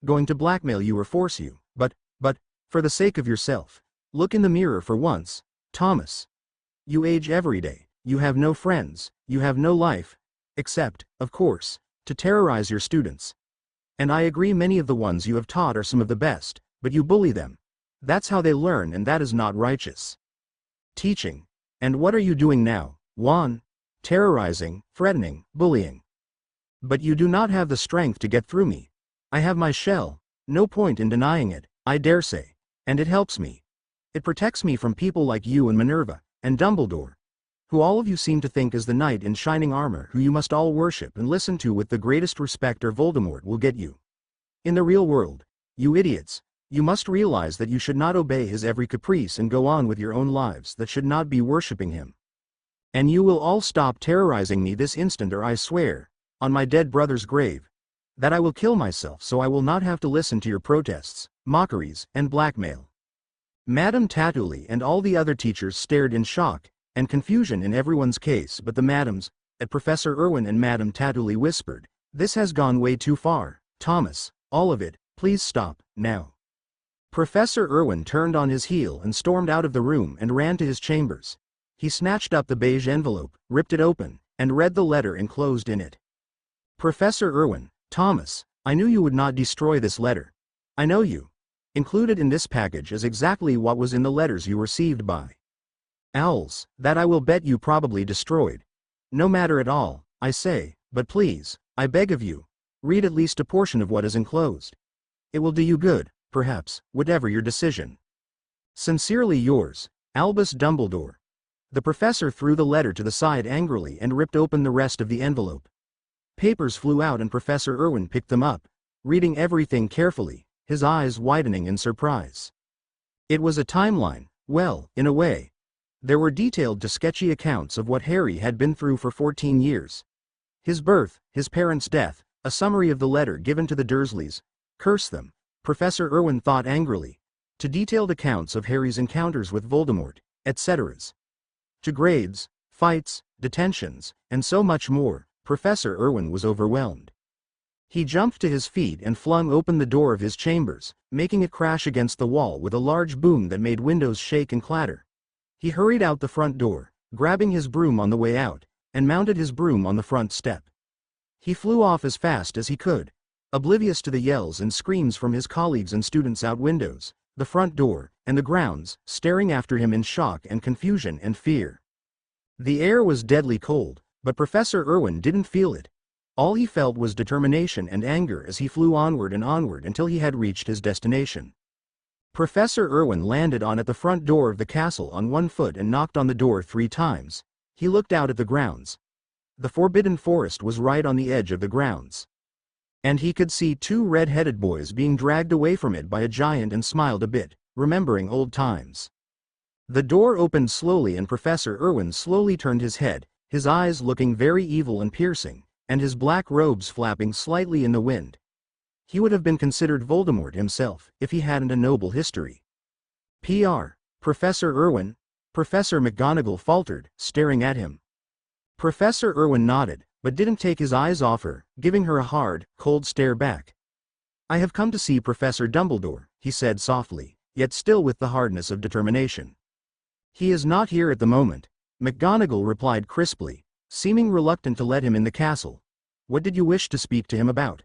going to blackmail you or force you, but, for the sake of yourself, look in the mirror for once, Thomas. You age every day, you have no friends, you have no life, except, of course, to terrorize your students. And I agree many of the ones you have taught are some of the best, but you bully them. That's how they learn, and that is not righteous. Teaching. And what are you doing now, Juan? Terrorizing, threatening, bullying. But you do not have the strength to get through me. I have my shell, no point in denying it, I dare say, and it helps me. It protects me from people like you and Minerva, and Dumbledore, who all of you seem to think is the knight in shining armor who you must all worship and listen to with the greatest respect, or Voldemort will get you. In the real world, you idiots, you must realize that you should not obey his every caprice and go on with your own lives that should not be worshipping him. And you will all stop terrorizing me this instant, or I swear, on my dead brother's grave, that I will kill myself so I will not have to listen to your protests, mockeries, and blackmail. Madame Tatuli and all the other teachers stared in shock and confusion in everyone's case but the madams. At Professor Irwin and Madame Tatuli whispered, this has gone way too far, Thomas, all of it, please stop, now. Professor Irwin turned on his heel and stormed out of the room and ran to his chambers. He snatched up the beige envelope, ripped it open, and read the letter enclosed in it. Professor Irwin, Thomas, I knew you would not destroy this letter. I know you. Included in this package is exactly what was in the letters you received by owls, that I will bet you probably destroyed. No matter at all, I say, but please, I beg of you, read at least a portion of what is enclosed. It will do you good, perhaps, whatever your decision. Sincerely yours, Albus Dumbledore. The professor threw the letter to the side angrily and ripped open the rest of the envelope. Papers flew out and Professor Irwin picked them up, reading everything carefully, his eyes widening in surprise. It was a timeline, well, in a way. There were detailed to sketchy accounts of what Harry had been through for 14 years. His birth, his parents' death, a summary of the letter given to the Dursleys. Curse them, Professor Irwin thought angrily. To detailed accounts of Harry's encounters with Voldemort, etc. To grades, fights, detentions, and so much more, Professor Irwin was overwhelmed. He jumped to his feet and flung open the door of his chambers, making it crash against the wall with a large boom that made windows shake and clatter. He hurried out the front door, grabbing his broom on the way out, and mounted his broom on the front step. He flew off as fast as he could. oblivious to the yells and screams from his colleagues and students out windows, the front door, and the grounds, staring after him in shock and confusion and fear. The air was deadly cold, but Professor Irwin didn't feel it. All he felt was determination and anger as he flew onward and onward until he had reached his destination. Professor Irwin landed at the front door of the castle on one foot and knocked on the door 3 times. He looked out at the grounds. The forbidden forest was right on the edge of the grounds. And he could see 2 red-headed boys being dragged away from it by a giant and smiled a bit, remembering old times. The door opened slowly and Professor Irwin slowly turned his head, his eyes looking very evil and piercing, and his black robes flapping slightly in the wind. He would have been considered Voldemort himself if he hadn't a noble history. "Pr. Professor Irwin?" Professor McGonagall faltered, staring at him. Professor Irwin nodded, but didn't take his eyes off her, giving her a hard, cold stare back. "I have come to see Professor Dumbledore," he said softly, yet still with the hardness of determination. "He is not here at the moment," McGonagall replied crisply, seeming reluctant to let him in the castle. "What did you wish to speak to him about?"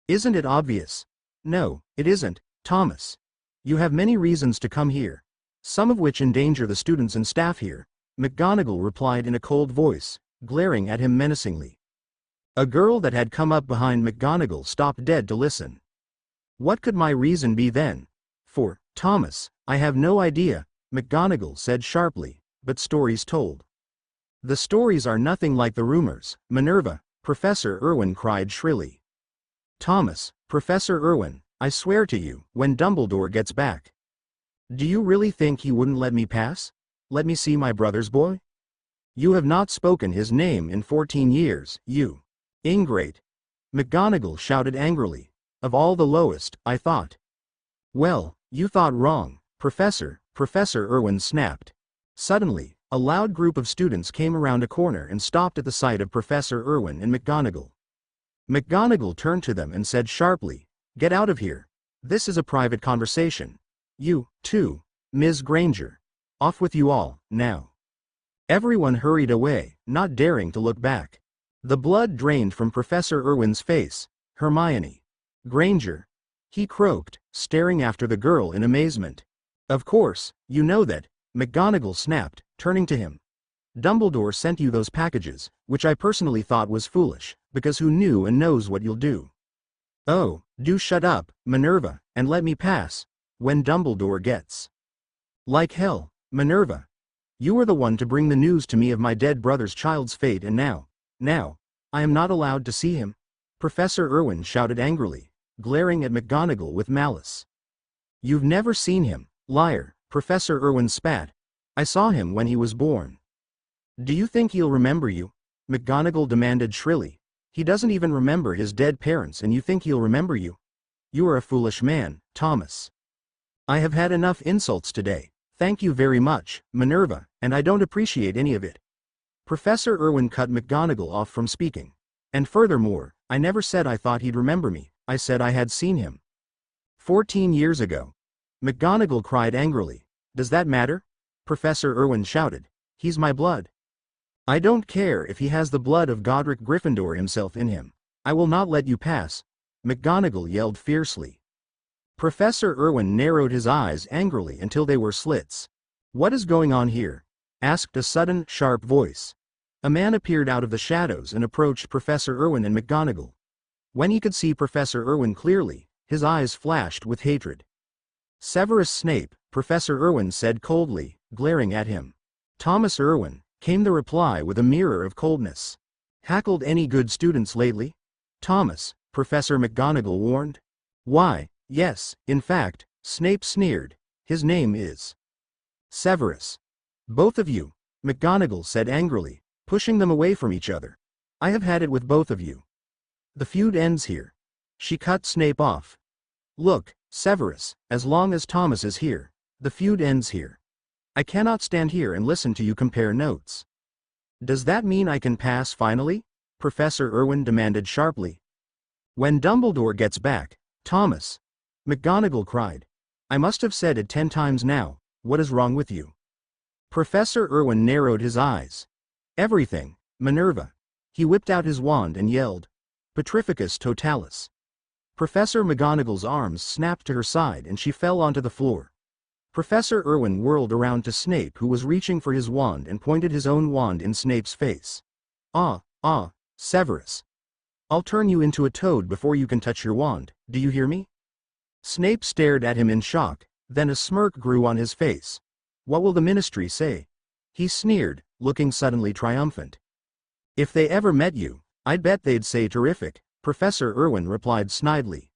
"Isn't it obvious?" "No, it isn't, Thomas. You have many reasons to come here, some of which endanger the students and staff here," McGonagall replied in a cold voice, glaring at him menacingly. A girl that had come up behind McGonagall stopped dead to listen. "What could my reason be then?" "For, Thomas, I have no idea," McGonagall said sharply, "but stories told." "The stories are nothing like the rumors, Minerva," Professor Irwin cried shrilly. "Thomas, Professor Irwin, I swear to you, when Dumbledore gets back. Do you really think he wouldn't let me pass? Let me see my brother's boy? You have not spoken his name in 14 years, you ingrate!" McGonagall shouted angrily. "Of all the lowest, I thought." "Well, you thought wrong, Professor," Professor Irwin snapped. Suddenly, a loud group of students came around a corner and stopped at the sight of Professor Irwin and McGonagall. McGonagall turned to them and said sharply, "Get out of here. This is a private conversation. You, too, Ms. Granger. Off with you all, now." Everyone hurried away, not daring to look back. The blood drained from Professor Irwin's face. "Hermione Granger," he croaked, staring after the girl in amazement. "Of course, you know that," McGonagall snapped, turning to him. "Dumbledore sent you those packages, which I personally thought was foolish, because who knew and knows what you'll do. Oh, do shut up, Minerva, and let me pass, when Dumbledore gets." "Like hell, Minerva. You were the one to bring the news to me of my dead brother's child's fate and now, I am not allowed to see him?" Professor Irwin shouted angrily, glaring at McGonagall with malice. "You've never seen him, liar," Professor Irwin spat. "I saw him when he was born." "Do you think he'll remember you?" McGonagall demanded shrilly. "He doesn't even remember his dead parents and you think he'll remember you? You are a foolish man, Thomas. I have had enough insults today. Thank you very much, Minerva, and I don't appreciate any of it." Professor Irwin cut McGonagall off from speaking. "And furthermore, I never said I thought he'd remember me, I said I had seen him. 14 years ago." McGonagall cried angrily. "Does that matter?" Professor Irwin shouted. "He's my blood. I don't care if he has the blood of Godric Gryffindor himself in him. I will not let you pass," McGonagall yelled fiercely. Professor Irwin narrowed his eyes angrily until they were slits. "What is going on here?" asked a sudden, sharp voice. A man appeared out of the shadows and approached Professor Irwin and McGonagall. When he could see Professor Irwin clearly, his eyes flashed with hatred. "Severus Snape," Professor Irwin said coldly, glaring at him. "Thomas Irwin," came the reply with a mirror of coldness. "Hackled any good students lately?" "Thomas," Professor McGonagall warned. "Why, yes, in fact," Snape sneered. "His name is Severus." "Both of you," McGonagall said angrily, pushing them away from each other. "I have had it with both of you. The feud ends here." She cut Snape off. "Look, Severus, as long as Thomas is here, the feud ends here. I cannot stand here and listen to you compare notes." "Does that mean I can pass finally?" Professor Irwin demanded sharply. "When Dumbledore gets back, Thomas," McGonagall cried. "I must have said it 10 times now, what is wrong with you?" Professor Irwin narrowed his eyes. "Everything, Minerva." He whipped out his wand and yelled, "Petrificus totalis." Professor McGonagall's arms snapped to her side and she fell onto the floor. Professor Irwin whirled around to Snape, who was reaching for his wand, and pointed his own wand in Snape's face. Ah, Severus. I'll turn you into a toad before you can touch your wand, do you hear me? Snape stared at him in shock, then a smirk grew on his face. What will the Ministry say? He sneered, looking suddenly triumphant. If they ever met you, I'd bet they'd say terrific, Professor Irwin replied snidely.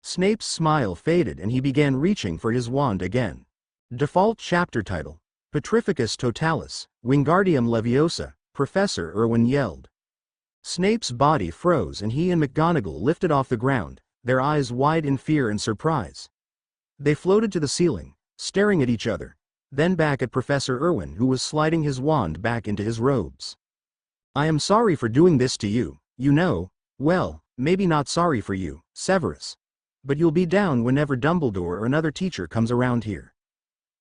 Snape's smile faded and he began reaching for his wand again. Default chapter title: Petrificus Totalis, Wingardium Leviosa, Professor Irwin yelled. Snape's body froze and he and McGonagall lifted off the ground, their eyes wide in fear and surprise. They floated to the ceiling, staring at each other, then back at Professor Irwin, who was sliding his wand back into his robes. I am sorry for doing this to you, you know. Well, maybe not sorry for you, Severus. But you'll be down whenever Dumbledore or another teacher comes around here.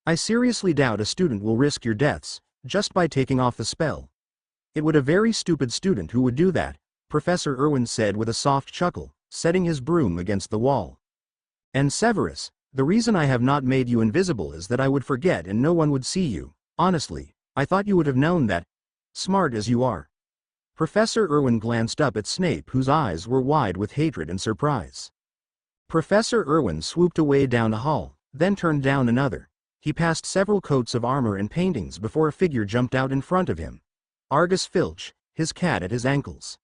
I seriously doubt a student will risk your deaths, just by taking off the spell. It would a very stupid student who would do that, Professor Irwin said with a soft chuckle, setting his broom against the wall. And Severus, the reason I have not made you invisible is that I would forget and no one would see you. Honestly, I thought you would have known that. Smart as you are. Professor Irwin glanced up at Snape, whose eyes were wide with hatred and surprise. Professor Irwin swooped away down a hall, then turned down another. He passed several coats of armor and paintings before a figure jumped out in front of him. Argus Filch, his cat at his ankles.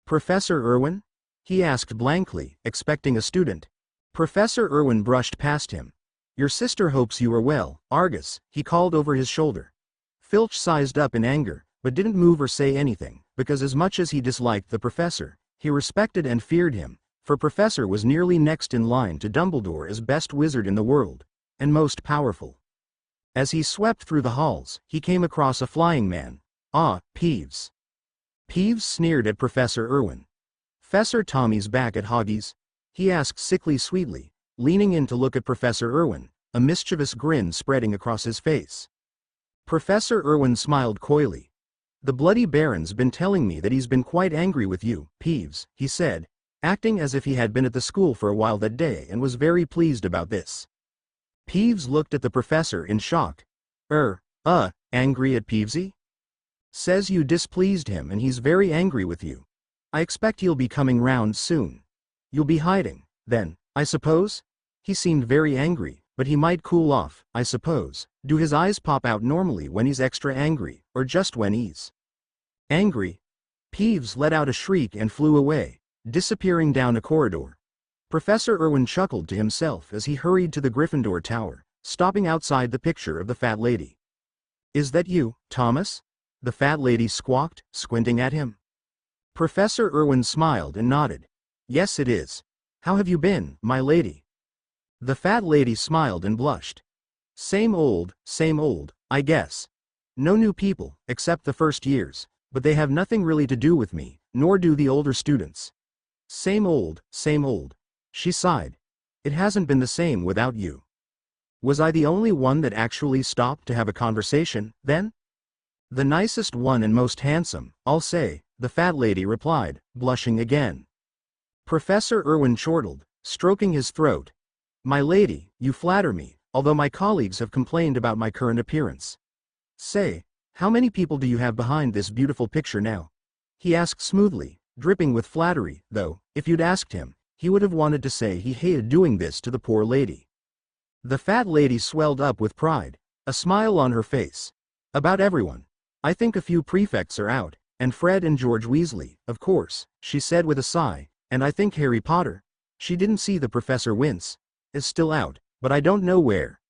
Professor Irwin? He asked blankly, expecting a student. Professor Irwin brushed past him. Your sister hopes you are well, Argus, he called over his shoulder. Filch sized up in anger, but didn't move or say anything, because as much as he disliked the professor, he respected and feared him, for Professor was nearly next in line to Dumbledore as best wizard in the world, and most powerful. As he swept through the halls, he came across a flying man. Ah, Peeves. Peeves sneered at Professor Irwin. Fessor Tommy's back at Hoggies? He asked sickly sweetly, leaning in to look at Professor Irwin, a mischievous grin spreading across his face. Professor Irwin smiled coyly. The Bloody Baron's been telling me that he's been quite angry with you, Peeves, he said, acting as if he had been at the school for a while that day and was very pleased about this. Peeves looked at the professor in shock. Angry at Peevesy? Says you displeased him and he's very angry with you. I expect he'll be coming round soon. You'll be hiding, then, I suppose? He seemed very angry, but he might cool off, I suppose. Do his eyes pop out normally when he's extra angry, or just when he's angry? Peeves let out a shriek and flew away, disappearing down a corridor. Professor Irwin chuckled to himself as he hurried to the Gryffindor Tower, stopping outside the picture of the fat lady. Is that you, Thomas? The fat lady squawked, squinting at him. Professor Irwin smiled and nodded. Yes, it is. How have you been, my lady? The fat lady smiled and blushed. Same old, I guess. No new people, except the first years, but they have nothing really to do with me, nor do the older students. Same old. She sighed. It hasn't been the same without you. Was I the only one that actually stopped to have a conversation, then? The nicest one and most handsome, I'll say, the fat lady replied, blushing again. Professor Irwin chortled, stroking his throat. My lady, you flatter me, although my colleagues have complained about my current appearance. Say, how many people do you have behind this beautiful picture now? He asked smoothly, dripping with flattery, though, if you'd asked him, he would have wanted to say he hated doing this to the poor lady. The fat lady swelled up with pride, a smile on her face. About everyone. I think a few prefects are out, and Fred and George Weasley, of course, she said with a sigh, and I think Harry Potter, she didn't see the professor wince, is still out, but I don't know where.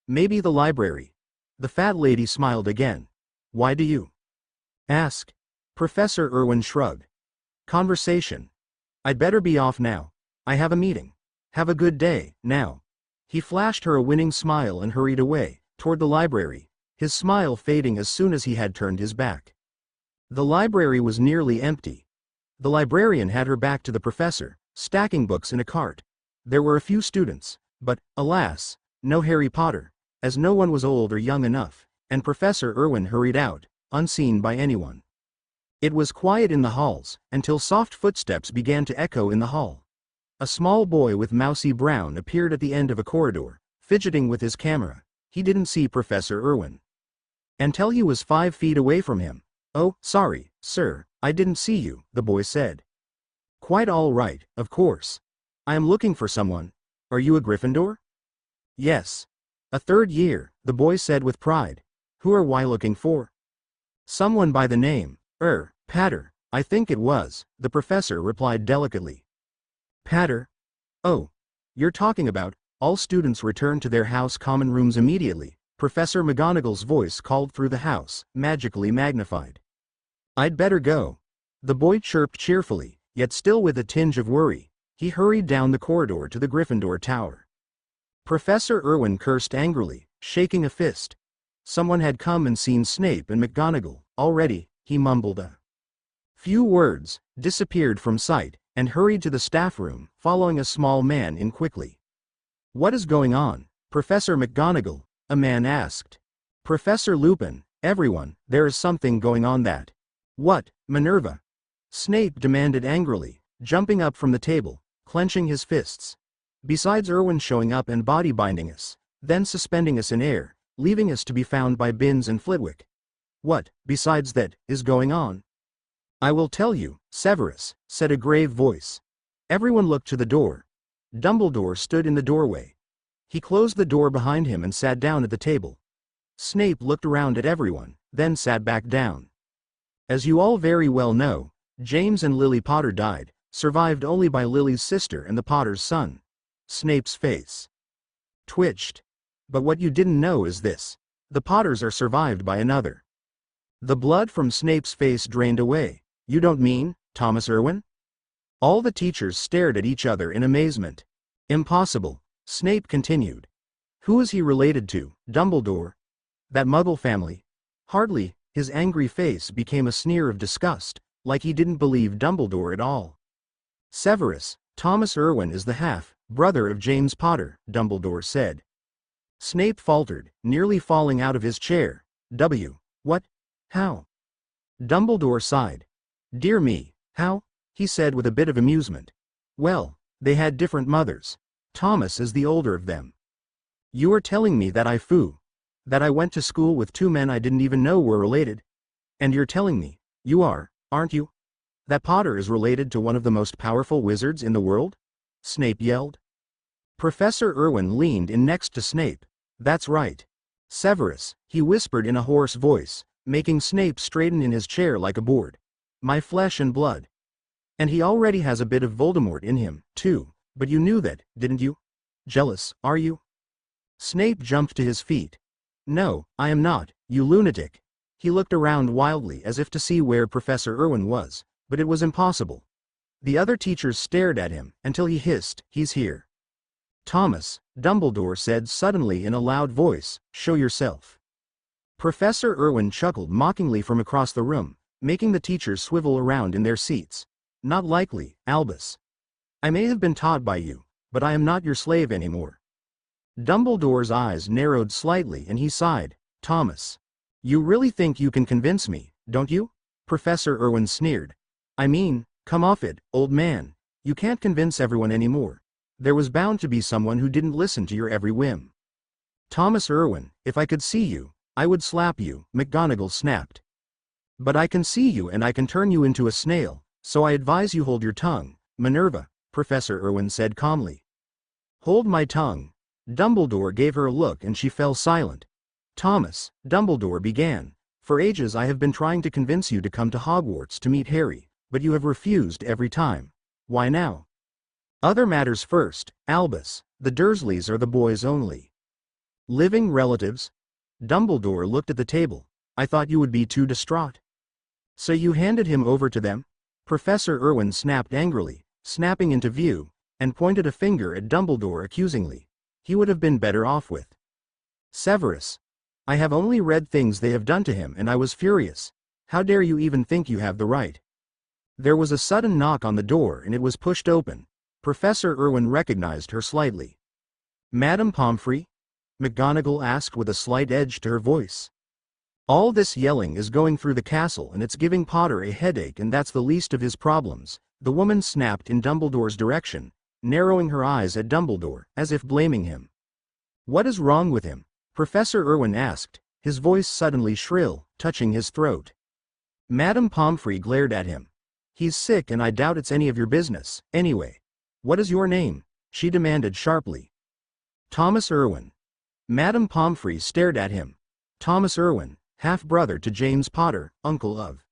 Maybe the library. The fat lady smiled again. Why do you ask? Professor Irwin shrugged. Conversation. I'd better be off now. I have a meeting. Have a good day, now. He flashed her a winning smile and hurried away, toward the library, his smile fading as soon as he had turned his back. The library was nearly empty. The librarian had her back to the professor, stacking books in a cart. There were a few students, but, alas, no Harry Potter, as no one was old or young enough, and Professor Irwin hurried out, unseen by anyone. It was quiet in the halls, until soft footsteps began to echo in the hall. A small boy with mousy brown appeared at the end of a corridor, fidgeting with his camera. He didn't see Professor Irwin until he was 5 feet away from him. "Oh, sorry, sir, I didn't see you," the boy said. "Quite all right, of course. I am looking for someone. Are you a Gryffindor?" "Yes. A 3rd year," the boy said with pride. "Who are we looking for?" "Someone by the name, Patter, I think it was," the professor replied delicately. "Patter? Oh. You're talking about..." All students returned to their house common rooms immediately. Professor McGonagall's voice called through the house, magically magnified. "I'd better go." The boy chirped cheerfully, yet still with a tinge of worry. He hurried down the corridor to the Gryffindor tower. Professor Irwin cursed angrily, shaking a fist. Someone had come and seen Snape and McGonagall. Already, he mumbled a few words, disappeared from sight, and hurried to the staff room, following a small man in quickly. "What is going on, Professor McGonagall?" a man asked. "Professor Lupin, everyone, there is something going on that..." "What, Minerva?" Snape demanded angrily, jumping up from the table, clenching his fists. "Besides Irwin showing up and body binding us, then suspending us in air, leaving us to be found by Binns and Flitwick. What, besides that, is going on?" "I will tell you, Severus," said a grave voice. Everyone looked to the door. Dumbledore stood in the doorway. He closed the door behind him and sat down at the table. Snape looked around at everyone, then sat back down. "As you all very well know, James and Lily Potter died, survived only by Lily's sister and the Potter's son." Snape's face twitched. "But what you didn't know is this. The Potters are survived by another." The blood from Snape's face drained away. "You don't mean, Thomas Irwin?" All the teachers stared at each other in amazement. "Impossible," Snape continued. "Who is he related to, Dumbledore? That Muggle family?" "Hardly." His angry face became a sneer of disgust, like he didn't believe Dumbledore at all. "Severus, Thomas Irwin is the half-brother of James Potter," Dumbledore said. Snape faltered, nearly falling out of his chair. What? How?" Dumbledore sighed. "Dear me, how?" he said with a bit of amusement. "Well, they had different mothers. Thomas is the older of them." "You are telling me that that I went to school with 2 men I didn't even know were related? And you're telling me, you are, aren't you, that Potter is related to one of the most powerful wizards in the world?" Snape yelled. Professor Irwin leaned in next to Snape. "That's right. Severus," he whispered in a hoarse voice, making Snape straighten in his chair like a board. "My flesh and blood. And he already has a bit of Voldemort in him, too, but you knew that, didn't you? Jealous, are you?" Snape jumped to his feet. "No, I am not, you lunatic." He looked around wildly as if to see where Professor Irwin was, but it was impossible. The other teachers stared at him, until he hissed, "He's here." "Thomas," Dumbledore said suddenly in a loud voice, "show yourself." Professor Irwin chuckled mockingly from across the room, making the teachers swivel around in their seats. "Not likely, Albus. I may have been taught by you, but I am not your slave anymore." Dumbledore's eyes narrowed slightly and he sighed. "Thomas. You really think you can convince me, don't you?" Professor Irwin sneered. "I mean, come off it, old man. You can't convince everyone anymore. There was bound to be someone who didn't listen to your every whim." "Thomas Irwin, if I could see you, I would slap you," McGonagall snapped. "But I can see you and I can turn you into a snail, so I advise you hold your tongue, Minerva," Professor Irwin said calmly. "Hold my tongue." Dumbledore gave her a look and she fell silent. "Thomas," Dumbledore began, "for ages I have been trying to convince you to come to Hogwarts to meet Harry, but you have refused every time. Why now?" "Other matters first, Albus. The Dursleys are the boys' only living relatives." Dumbledore looked at the table. "I thought you would be too distraught." "So you handed him over to them?" Professor Irwin snapped angrily, snapping into view, and pointed a finger at Dumbledore accusingly. "He would have been better off with Severus. I have only read things they have done to him and I was furious. How dare you even think you have the right?" There was a sudden knock on the door and it was pushed open. Professor Irwin recognized her slightly. "Madame Pomfrey?" McGonagall asked with a slight edge to her voice. "All this yelling is going through the castle and it's giving Potter a headache and that's the least of his problems," the woman snapped in Dumbledore's direction, narrowing her eyes at Dumbledore, as if blaming him. "What is wrong with him?" Professor Irwin asked, his voice suddenly shrill, touching his throat. Madame Pomfrey glared at him. "He's sick and I doubt it's any of your business, anyway. What is your name?" she demanded sharply. "Thomas Irwin." Madame Pomfrey stared at him. Thomas Irwin, half-brother to James Potter, uncle of.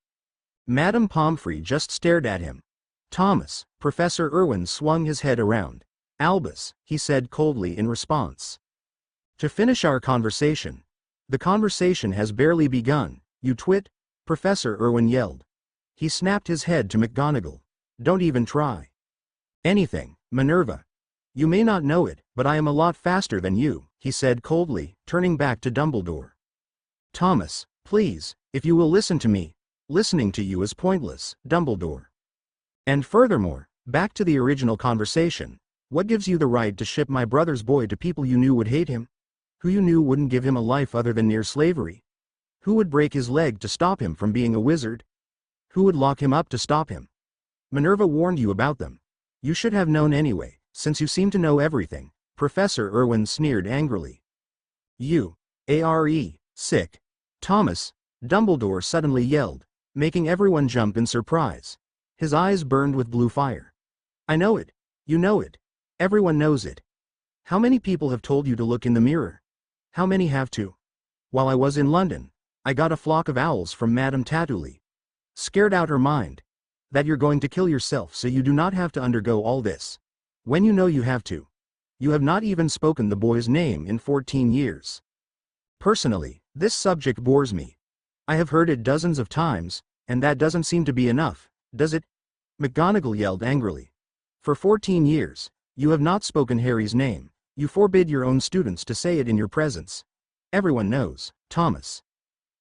Madame Pomfrey just stared at him. "Thomas." Professor Irwin swung his head around. "Albus," he said coldly in response. "To finish our conversation." "The conversation has barely begun, you twit," Professor Irwin yelled. He snapped his head to McGonagall. "Don't even try. Anything, Minerva. You may not know it, but I am a lot faster than you," he said coldly, turning back to Dumbledore. "Thomas, please, if you will listen to me. Listening to you is pointless, Dumbledore. And furthermore, back to the original conversation, what gives you the right to ship my brother's boy to people you knew would hate him? Who you knew wouldn't give him a life other than near slavery? Who would break his leg to stop him from being a wizard? Who would lock him up to stop him? Minerva warned you about them. You should have known anyway, since you seem to know everything," Professor Irwin sneered angrily. "You, sick. Thomas," Dumbledore suddenly yelled, making everyone jump in surprise. His eyes burned with blue fire. "I know it. You know it. Everyone knows it. How many people have told you to look in the mirror? How many have to? While I was in London, I got a flock of owls from Madame Tatuli. Scared out her mind. That you're going to kill yourself so you do not have to undergo all this. When you know you have to. You have not even spoken the boy's name in 14 years. Personally, this subject bores me. I have heard it dozens of times, and that doesn't seem to be enough, does it?" McGonagall yelled angrily. "For 14 years, you have not spoken Harry's name. You forbid your own students to say it in your presence. Everyone knows, Thomas.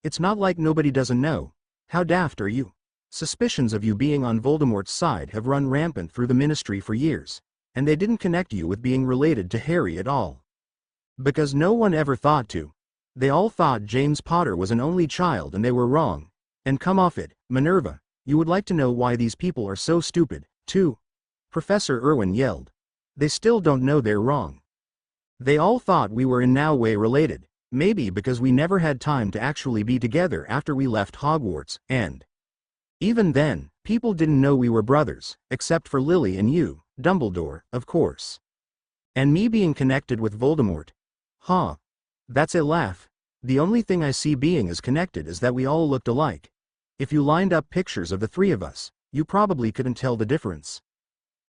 It's not like nobody doesn't know. How daft are you? Suspicions of you being on Voldemort's side have run rampant through the Ministry for years, and they didn't connect you with being related to Harry at all. Because no one ever thought to. They all thought James Potter was an only child and they were wrong. And come off it, Minerva, you would like to know why these people are so stupid, too." Professor Irwin yelled. "They still don't know they're wrong. They all thought we were in no way related, maybe because we never had time to actually be together after we left Hogwarts, and even then, people didn't know we were brothers, except for Lily and you, Dumbledore, of course. And me being connected with Voldemort. Huh. That's a laugh. The only thing I see being as connected is that we all looked alike. If you lined up pictures of the three of us, you probably couldn't tell the difference."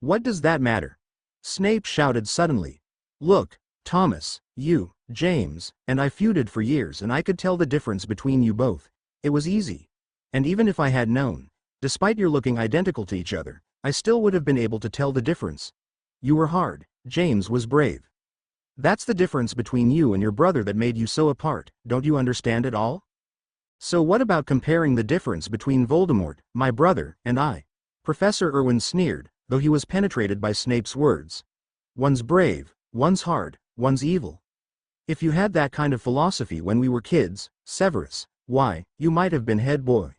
"What does that matter?" Snape shouted suddenly. "Look, Thomas, you, James, and I feuded for years and I could tell the difference between you both. It was easy. And even if I had known, despite your looking identical to each other, I still would have been able to tell the difference. You were hard, James was brave. That's the difference between you and your brother that made you so apart, don't you understand it all? So what about comparing the difference between Voldemort, my brother, and I?" Professor Irwin sneered, though he was penetrated by Snape's words. "One's brave, one's hard, one's evil. If you had that kind of philosophy when we were kids, Severus, why, you might have been head boy."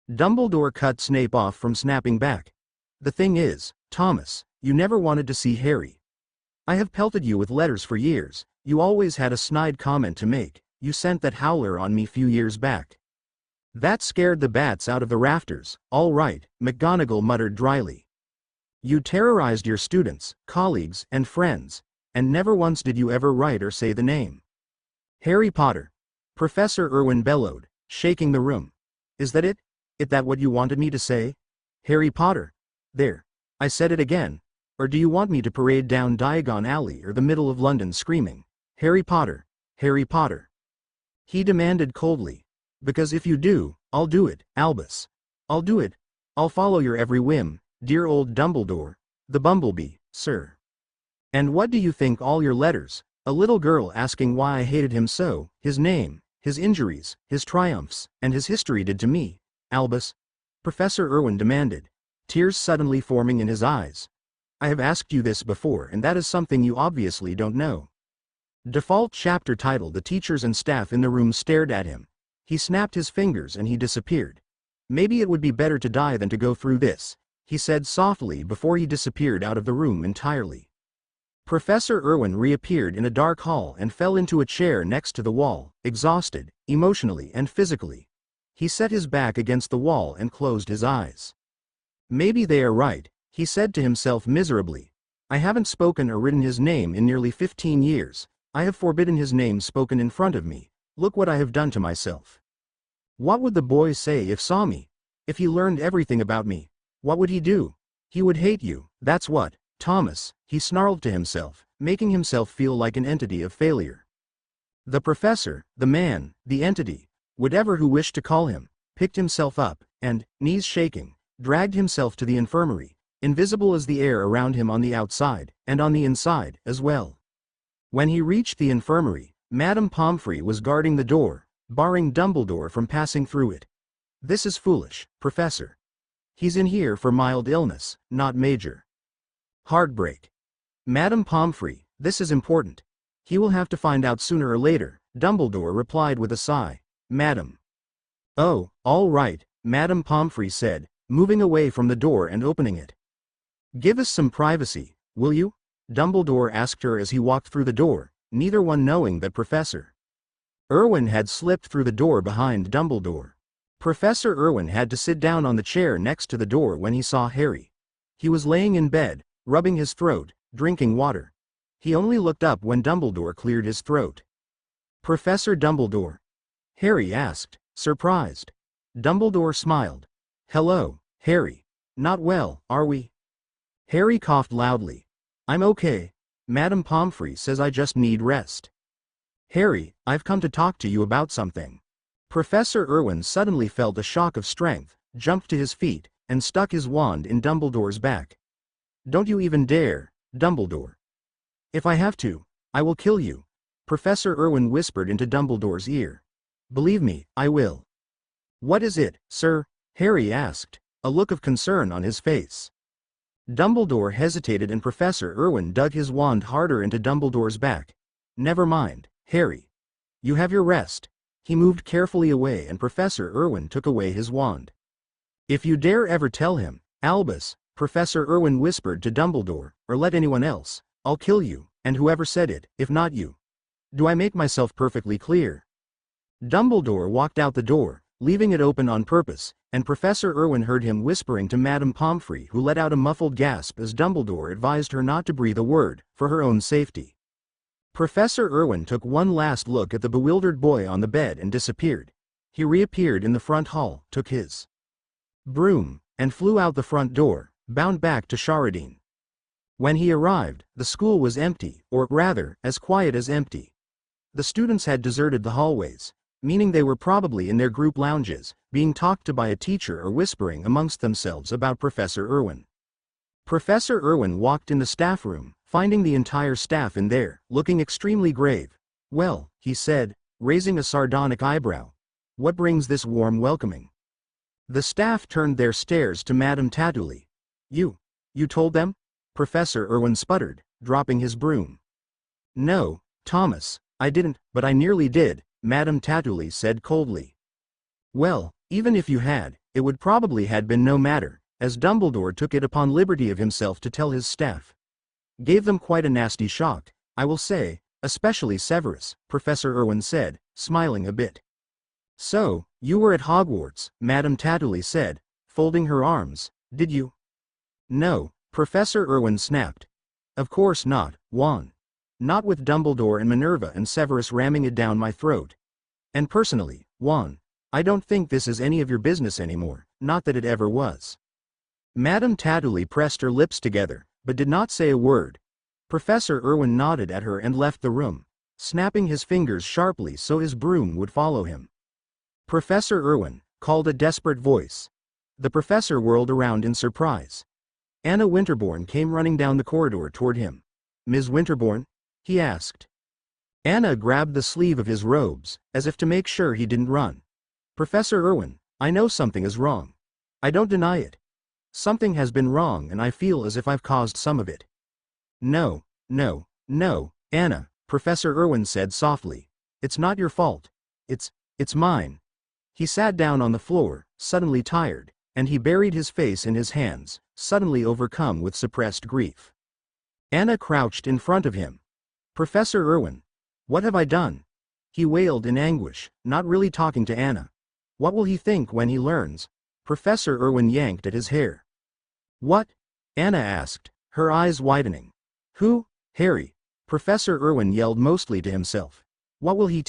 Dumbledore cut Snape off from snapping back. "The thing is, Thomas, you never wanted to see Harry. I have pelted you with letters for years, you always had a snide comment to make, you sent that howler on me few years back. That scared the bats out of the rafters, all right," McGonagall muttered dryly. "You terrorized your students, colleagues, and friends, and never once did you ever write or say the name. Harry Potter." Professor Irwin bellowed, shaking the room. "Is that it? Is that what you wanted me to say? Harry Potter? There. I said it again. Or do you want me to parade down Diagon Alley or the middle of London screaming, 'Harry Potter, Harry Potter'?" He demanded coldly. "Because if you do, I'll do it, Albus. I'll do it. I'll follow your every whim, dear old Dumbledore, the bumblebee, sir. And what do you think all your letters, a little girl asking why I hated him so, his name, his injuries, his triumphs, and his history did to me, Albus?" Professor Irwin demanded, tears suddenly forming in his eyes. "I have asked you this before and that is something you obviously don't know." Default chapter title. The teachers and staff in the room stared at him. He snapped his fingers and he disappeared. "Maybe it would be better to die than to go through this," he said softly before he disappeared out of the room entirely. Professor Irwin reappeared in a dark hall and fell into a chair next to the wall, exhausted, emotionally and physically. He set his back against the wall and closed his eyes. Maybe they are right, he said to himself miserably. I haven't spoken or written his name in nearly 15 years. I have forbidden his name spoken in front of me. Look what I have done to myself. What would the boy say if saw me? If he learned everything about me, what would he do? He would hate you, that's what, Thomas, he snarled to himself, making himself feel like an entity of failure. The professor, the man, the entity, whatever who wished to call him, picked himself up, and, knees shaking, dragged himself to the infirmary, invisible as the air around him on the outside, and on the inside, as well. When he reached the infirmary, Madame Pomfrey was guarding the door, barring Dumbledore from passing through it. This is foolish, Professor. He's in here for mild illness, not major. Heartbreak. Madame Pomfrey, this is important. He will have to find out sooner or later, Dumbledore replied with a sigh. Madam. Oh, all right, Madame Pomfrey said, moving away from the door and opening it. Give us some privacy, will you? Dumbledore asked her as he walked through the door, neither one knowing that Professor Irwin had slipped through the door behind Dumbledore. Professor Irwin had to sit down on the chair next to the door when he saw Harry. He was laying in bed, rubbing his throat, drinking water. He only looked up when Dumbledore cleared his throat. Professor Dumbledore? Harry asked, surprised. Dumbledore smiled. Hello, Harry. Not well, are we? Harry coughed loudly. I'm okay. Madame Pomfrey says I just need rest. Harry, I've come to talk to you about something. Professor Irwin suddenly felt a shock of strength, jumped to his feet, and stuck his wand in Dumbledore's back. Don't you even dare, Dumbledore. If I have to, I will kill you, Professor Irwin whispered into Dumbledore's ear. Believe me, I will. What is it, sir? Harry asked, a look of concern on his face. Dumbledore hesitated and Professor Irwin dug his wand harder into Dumbledore's back. Never mind, Harry. You have your rest. He moved carefully away and Professor Irwin took away his wand. If you dare ever tell him, Albus, Professor Irwin whispered to Dumbledore, or let anyone else, I'll kill you, and whoever said it, if not you. Do I make myself perfectly clear? Dumbledore walked out the door, leaving it open on purpose, and Professor Irwin heard him whispering to Madame Pomfrey, who let out a muffled gasp as Dumbledore advised her not to breathe a word, for her own safety. Professor Irwin took one last look at the bewildered boy on the bed and disappeared. He reappeared in the front hall, took his broom, and flew out the front door, bound back to Sharadine. When he arrived, the school was empty, or rather, as quiet as empty. The students had deserted the hallways, meaning they were probably in their group lounges, being talked to by a teacher or whispering amongst themselves about Professor Irwin. Professor Irwin walked in the staff room, finding the entire staff in there, looking extremely grave. Well, he said, raising a sardonic eyebrow. What brings this warm welcoming? The staff turned their stares to Madame Tatuli. You told them? Professor Irwin sputtered, dropping his broom. No, Thomas, I didn't, but I nearly did, Madame Tatuli said coldly. Well, even if you had, it would probably had been no matter, as Dumbledore took it upon liberty of himself to tell his staff. Gave them quite a nasty shock, I will say, especially Severus, Professor Irwin said, smiling a bit. So, you were at Hogwarts, Madame Tatuli said, folding her arms, did you? No, Professor Irwin snapped. Of course not, Juan. Not with Dumbledore and Minerva and Severus ramming it down my throat. And personally, Juan, I don't think this is any of your business anymore, not that it ever was. Madame Tatuli pressed her lips together, but did not say a word. Professor Irwin nodded at her and left the room, snapping his fingers sharply so his broom would follow him. Professor Irwin, called a desperate voice. The professor whirled around in surprise. Anna Winterbourne came running down the corridor toward him. Ms. Winterbourne? He asked. Anna grabbed the sleeve of his robes, as if to make sure he didn't run. Professor Irwin, I know something is wrong. I don't deny it. Something has been wrong and I feel as if I've caused some of it. No, Anna, Professor Irwin said softly. It's not your fault. It's mine. He sat down on the floor, suddenly tired, and he buried his face in his hands, suddenly overcome with suppressed grief. Anna crouched in front of him. "Professor Irwin, what have I done?" He wailed in anguish, not really talking to Anna. "What will he think when he learns?" Professor Irwin yanked at his hair. "What?" Anna asked, her eyes widening. "Who? Harry," Professor Irwin yelled mostly to himself. "What will he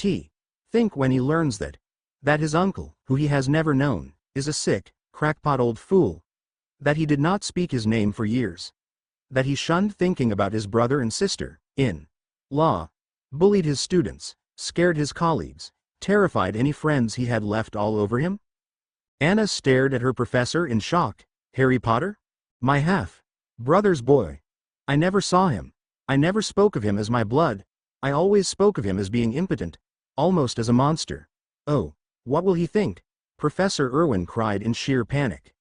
think when he learns that his uncle, who he has never known, is a sick, crackpot old fool? That he did not speak his name for years? That he shunned thinking about his brother and sister in law, bullied his students, scared his colleagues, terrified any friends he had left all over him?" Anna stared at her professor in shock. "Harry Potter? My half-brother's boy. I never saw him. I never spoke of him as my blood. I always spoke of him as being impotent, almost as a monster. Oh, what will he think?" Professor Irwin cried in sheer panic.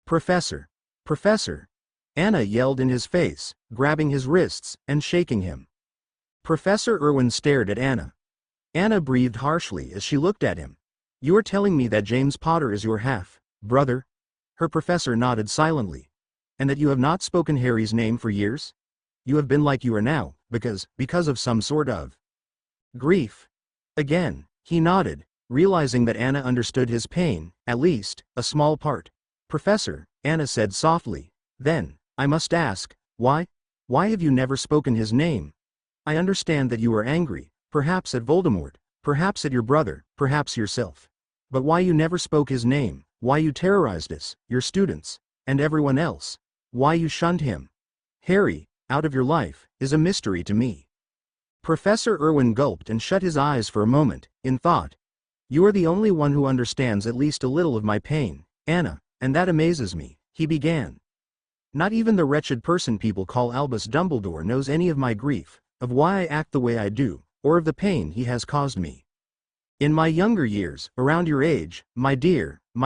"Professor! Professor!" Anna yelled in his face, grabbing his wrists and shaking him. Professor Irwin stared at Anna. Anna breathed harshly as she looked at him. "You are telling me that James Potter is your half-brother?" Her professor nodded silently. "And that you have not spoken Harry's name for years? You have been like you are now, because of some sort of grief." Again, he nodded, realizing that Anna understood his pain, at least, a small part. "Professor," Anna said softly, "then, I must ask, why have you never spoken his name? I understand that you are angry, perhaps at Voldemort, perhaps at your brother, perhaps yourself. But why you never spoke his name, why you terrorized us, your students, and everyone else, why you shunned him, Harry, out of your life, is a mystery to me." Professor Irwin gulped and shut his eyes for a moment, in thought. "You are the only one who understands at least a little of my pain, Anna, and that amazes me," he began. "Not even the wretched person people call Albus Dumbledore knows any of my grief, of why I act the way I do, or of the pain he has caused me. In my younger years, around your age, my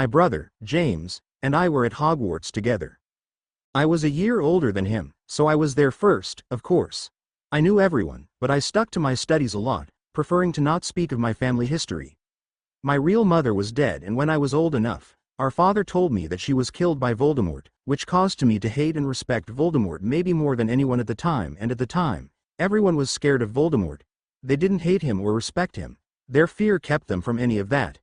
brother, James, and I were at Hogwarts together. I was a year older than him, so I was there first, of course. I knew everyone, but I stuck to my studies a lot, preferring to not speak of my family history. My real mother was dead, and when I was old enough, our father told me that she was killed by Voldemort, which caused me to hate and respect Voldemort maybe more than anyone at the time, and at the time, everyone was scared of Voldemort. They didn't hate him or respect him. Their fear kept them from any of that.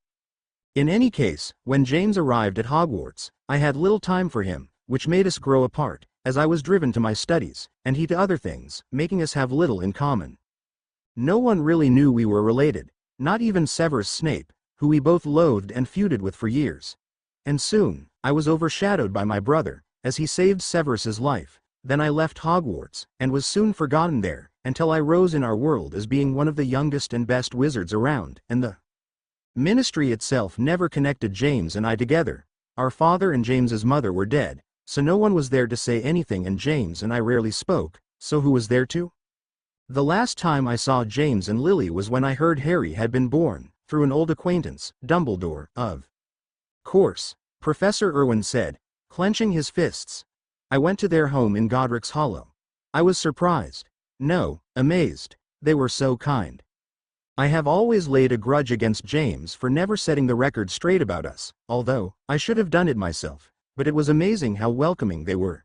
In any case, when James arrived at Hogwarts, I had little time for him, which made us grow apart, as I was driven to my studies, and he to other things, making us have little in common. No one really knew we were related, not even Severus Snape, who we both loathed and feuded with for years. And soon, I was overshadowed by my brother, as he saved Severus's life. Then I left Hogwarts, and was soon forgotten there, until I rose in our world as being one of the youngest and best wizards around, and the Ministry itself never connected James and I together. Our father and James's mother were dead, so no one was there to say anything, and James and I rarely spoke, so who was there to? The last time I saw James and Lily was when I heard Harry had been born, through an old acquaintance, Dumbledore, of course, Professor Irwin said, clenching his fists. "I went to their home in Godric's Hollow. I was surprised. No, amazed. They were so kind. I have always laid a grudge against James for never setting the record straight about us, although I should have done it myself, but it was amazing how welcoming they were.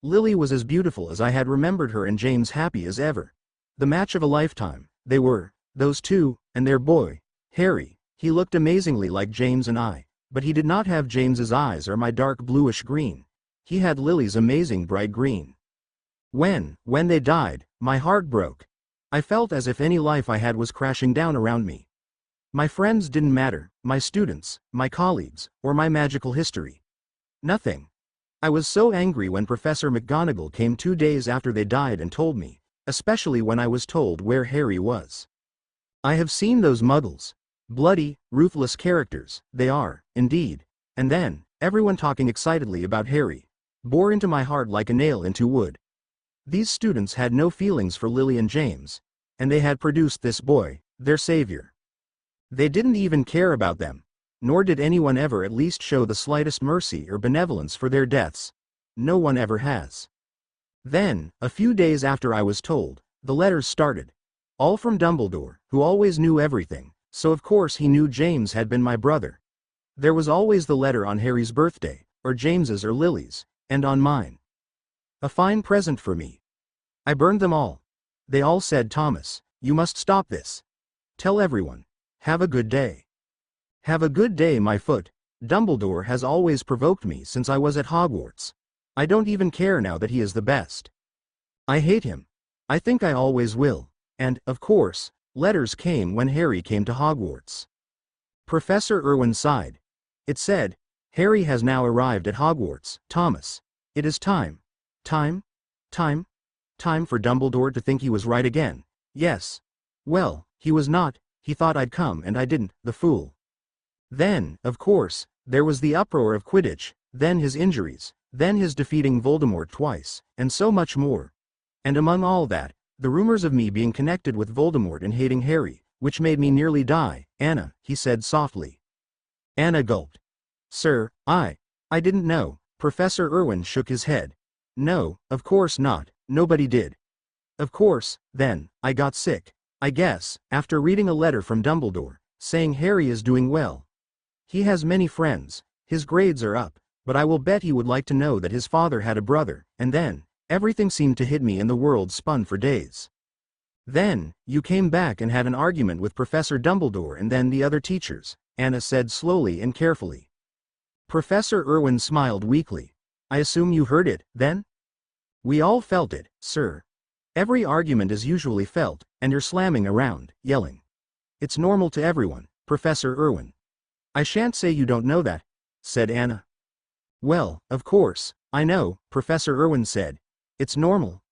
Lily was as beautiful as I had remembered her, and James happy as ever. The match of a lifetime, they were, those two, and their boy, Harry. He looked amazingly like James and I, but he did not have James's eyes or my dark bluish green. He had Lily's amazing bright green. When they died, my heart broke. I felt as if any life I had was crashing down around me. My friends didn't matter, my students, my colleagues, or my magical history. Nothing. I was so angry when Professor McGonagall came 2 days after they died and told me, especially when I was told where Harry was. I have seen those muggles. Bloody, ruthless characters, they are, indeed. And then, everyone talking excitedly about Harry, bore into my heart like a nail into wood. These students had no feelings for Lily and James, and they had produced this boy, their savior. They didn't even care about them, nor did anyone ever at least show the slightest mercy or benevolence for their deaths. No one ever has. Then, a few days after I was told, the letters started. All from Dumbledore, who always knew everything, so of course he knew James had been my brother. There was always the letter on Harry's birthday, or James's or Lily's, and on mine. A fine present for me. I burned them all. They all said, Thomas, you must stop this. Tell everyone. Have a good day. Have a good day, my foot. Dumbledore has always provoked me since I was at Hogwarts. I don't even care now that he is the best. I hate him. I think I always will. And, of course, letters came when Harry came to Hogwarts. Professor Irwin sighed. It said, Harry has now arrived at Hogwarts, Thomas. It is time. Time for Dumbledore to think he was right again. Yes. Well, he was not. He thought I'd come and I didn't, the fool. Then, of course, there was the uproar of Quidditch, then his injuries, then his defeating Voldemort twice, and so much more. And among all that, the rumors of me being connected with Voldemort and hating Harry, which made me nearly die. Anna, he said softly. Anna gulped. Sir, I didn't know. Professor Irwin shook his head. No, of course not, nobody did. Of course, then, I got sick, I guess, after reading a letter from Dumbledore, saying Harry is doing well. He has many friends, his grades are up, but I will bet he would like to know that his father had a brother, and then, everything seemed to hit me and the world spun for days. Then, you came back and had an argument with Professor Dumbledore and then the other teachers, Anna said slowly and carefully. Professor Irwin smiled weakly. I assume you heard it, then? We all felt it, sir. Every argument is usually felt, and you're slamming around, yelling. It's normal to everyone, Professor Irwin. I shan't say you don't know that, said Anna. Well, of course, I know, Professor Irwin said. It's normal,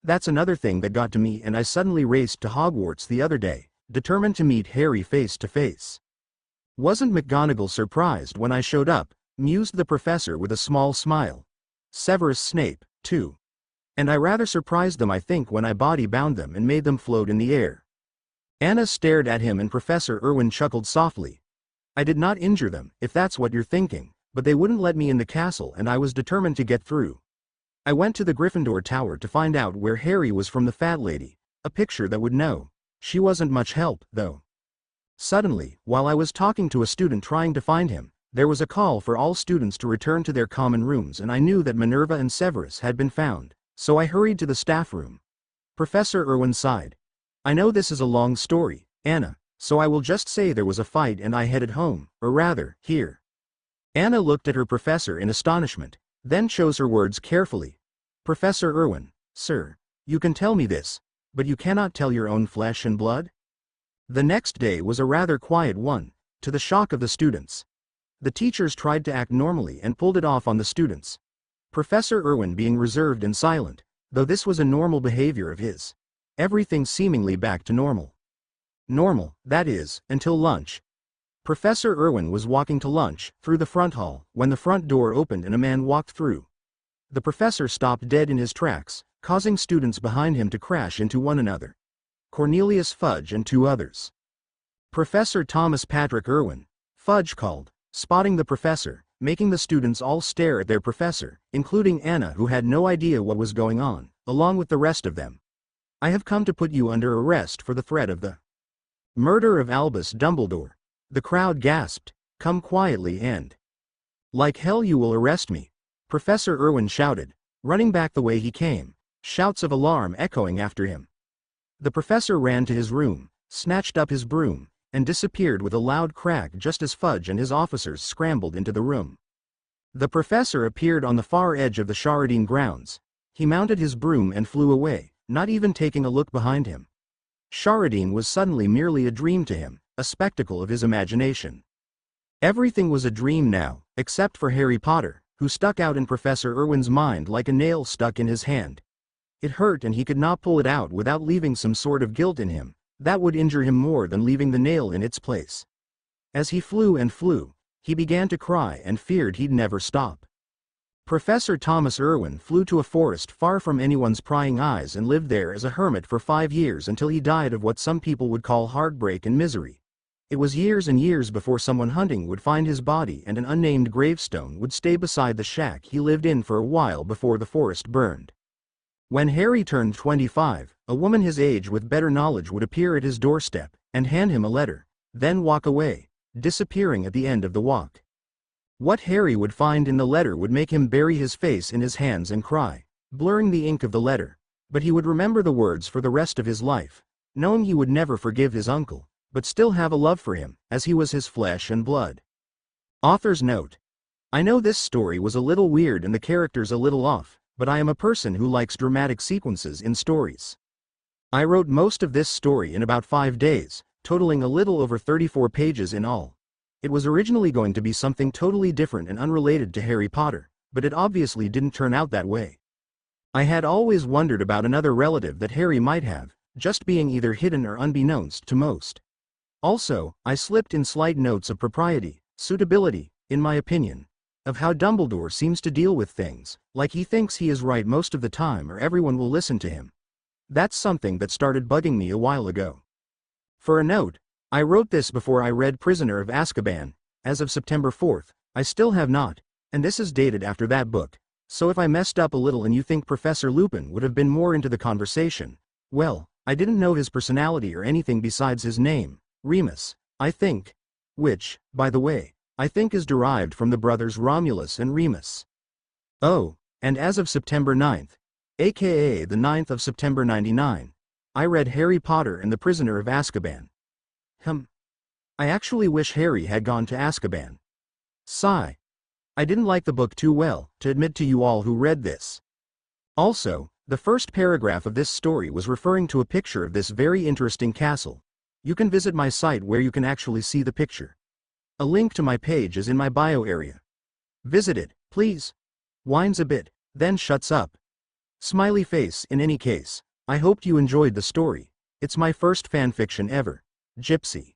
That's another thing that got to me, and I suddenly raced to Hogwarts the other day, determined to meet Harry face to face. Wasn't McGonagall surprised when I showed up, mused the professor with a small smile. Severus Snape, too. And I rather surprised them, I think, when I body-bound them and made them float in the air. Anna stared at him and Professor Irwin chuckled softly. I did not injure them, if that's what you're thinking, but they wouldn't let me in the castle and I was determined to get through. I went to the Gryffindor Tower to find out where Harry was from the fat lady, a picture that would know. She wasn't much help, though. Suddenly, while I was talking to a student trying to find him, there was a call for all students to return to their common rooms, and I knew that Minerva and Severus had been found, so I hurried to the staff room. Professor Irwin sighed. I know this is a long story, Anna, so I will just say there was a fight and I headed home, or rather, here. Anna looked at her professor in astonishment, then chose her words carefully. Professor Irwin, sir, you can tell me this, but you cannot tell your own flesh and blood? The next day was a rather quiet one, to the shock of the students. The teachers tried to act normally and pulled it off on the students. Professor Irwin being reserved and silent, though this was a normal behavior of his. Everything seemingly back to normal. Normal, that is, until lunch. Professor Irwin was walking to lunch, through the front hall, when the front door opened and a man walked through. The professor stopped dead in his tracks, causing students behind him to crash into one another. Cornelius Fudge and two others. Professor Thomas Patrick Irwin, Fudge called, spotting the professor, making the students all stare at their professor, including Anna, who had no idea what was going on, along with the rest of them. I have come to put you under arrest for the threat of the murder of Albus Dumbledore. The crowd gasped. Come quietly and like hell you will arrest me, Professor Irwin shouted, running back the way he came, shouts of alarm echoing after him. The professor ran to his room, snatched up his broom, and disappeared with a loud crack just as Fudge and his officers scrambled into the room. The professor appeared on the far edge of the Charadine grounds. He mounted his broom and flew away, not even taking a look behind him. Charadine was suddenly merely a dream to him, a spectacle of his imagination. Everything was a dream now, except for Harry Potter, who stuck out in Professor Irwin's mind like a nail stuck in his hand. It hurt and he could not pull it out without leaving some sort of guilt in him, that would injure him more than leaving the nail in its place. As he flew and flew, he began to cry and feared he'd never stop. Professor Thomas Irwin flew to a forest far from anyone's prying eyes and lived there as a hermit for 5 years until he died of what some people would call heartbreak and misery. It was years and years before someone hunting would find his body, and an unnamed gravestone would stay beside the shack he lived in for a while before the forest burned. When Harry turned 25, a woman his age with better knowledge would appear at his doorstep and hand him a letter, then walk away, disappearing at the end of the walk. What Harry would find in the letter would make him bury his face in his hands and cry, blurring the ink of the letter. But he would remember the words for the rest of his life, knowing he would never forgive his uncle, but still have a love for him, as he was his flesh and blood. Author's note. I know this story was a little weird and the characters a little off, but I am a person who likes dramatic sequences in stories. I wrote most of this story in about 5 days, totaling a little over 34 pages in all. It was originally going to be something totally different and unrelated to Harry Potter, but it obviously didn't turn out that way. I had always wondered about another relative that Harry might have, just being either hidden or unbeknownst to most. Also, I slipped in slight notes of propriety, suitability, in my opinion, of how Dumbledore seems to deal with things, like he thinks he is right most of the time or everyone will listen to him. That's something that started bugging me a while ago. For a note, I wrote this before I read Prisoner of Azkaban. As of September 4th, I still have not, and this is dated after that book, so if I messed up a little and you think Professor Lupin would have been more into the conversation, well, I didn't know his personality or anything besides his name, Remus, I think, which, by the way, I think is derived from the brothers Romulus and Remus. Oh, and as of September 9th, aka the 9th of September 99, I read Harry Potter and the Prisoner of Azkaban. I actually wish Harry had gone to Azkaban. Sigh. I didn't like the book too well, to admit to you all who read this. Also, the first paragraph of this story was referring to a picture of this very interesting castle. You can visit my site where you can actually see the picture. A link to my page is in my bio area. Visit it, please. Whines a bit, then shuts up. Smiley face. In any case, I hoped you enjoyed the story. It's my first fanfiction ever. Gypsy.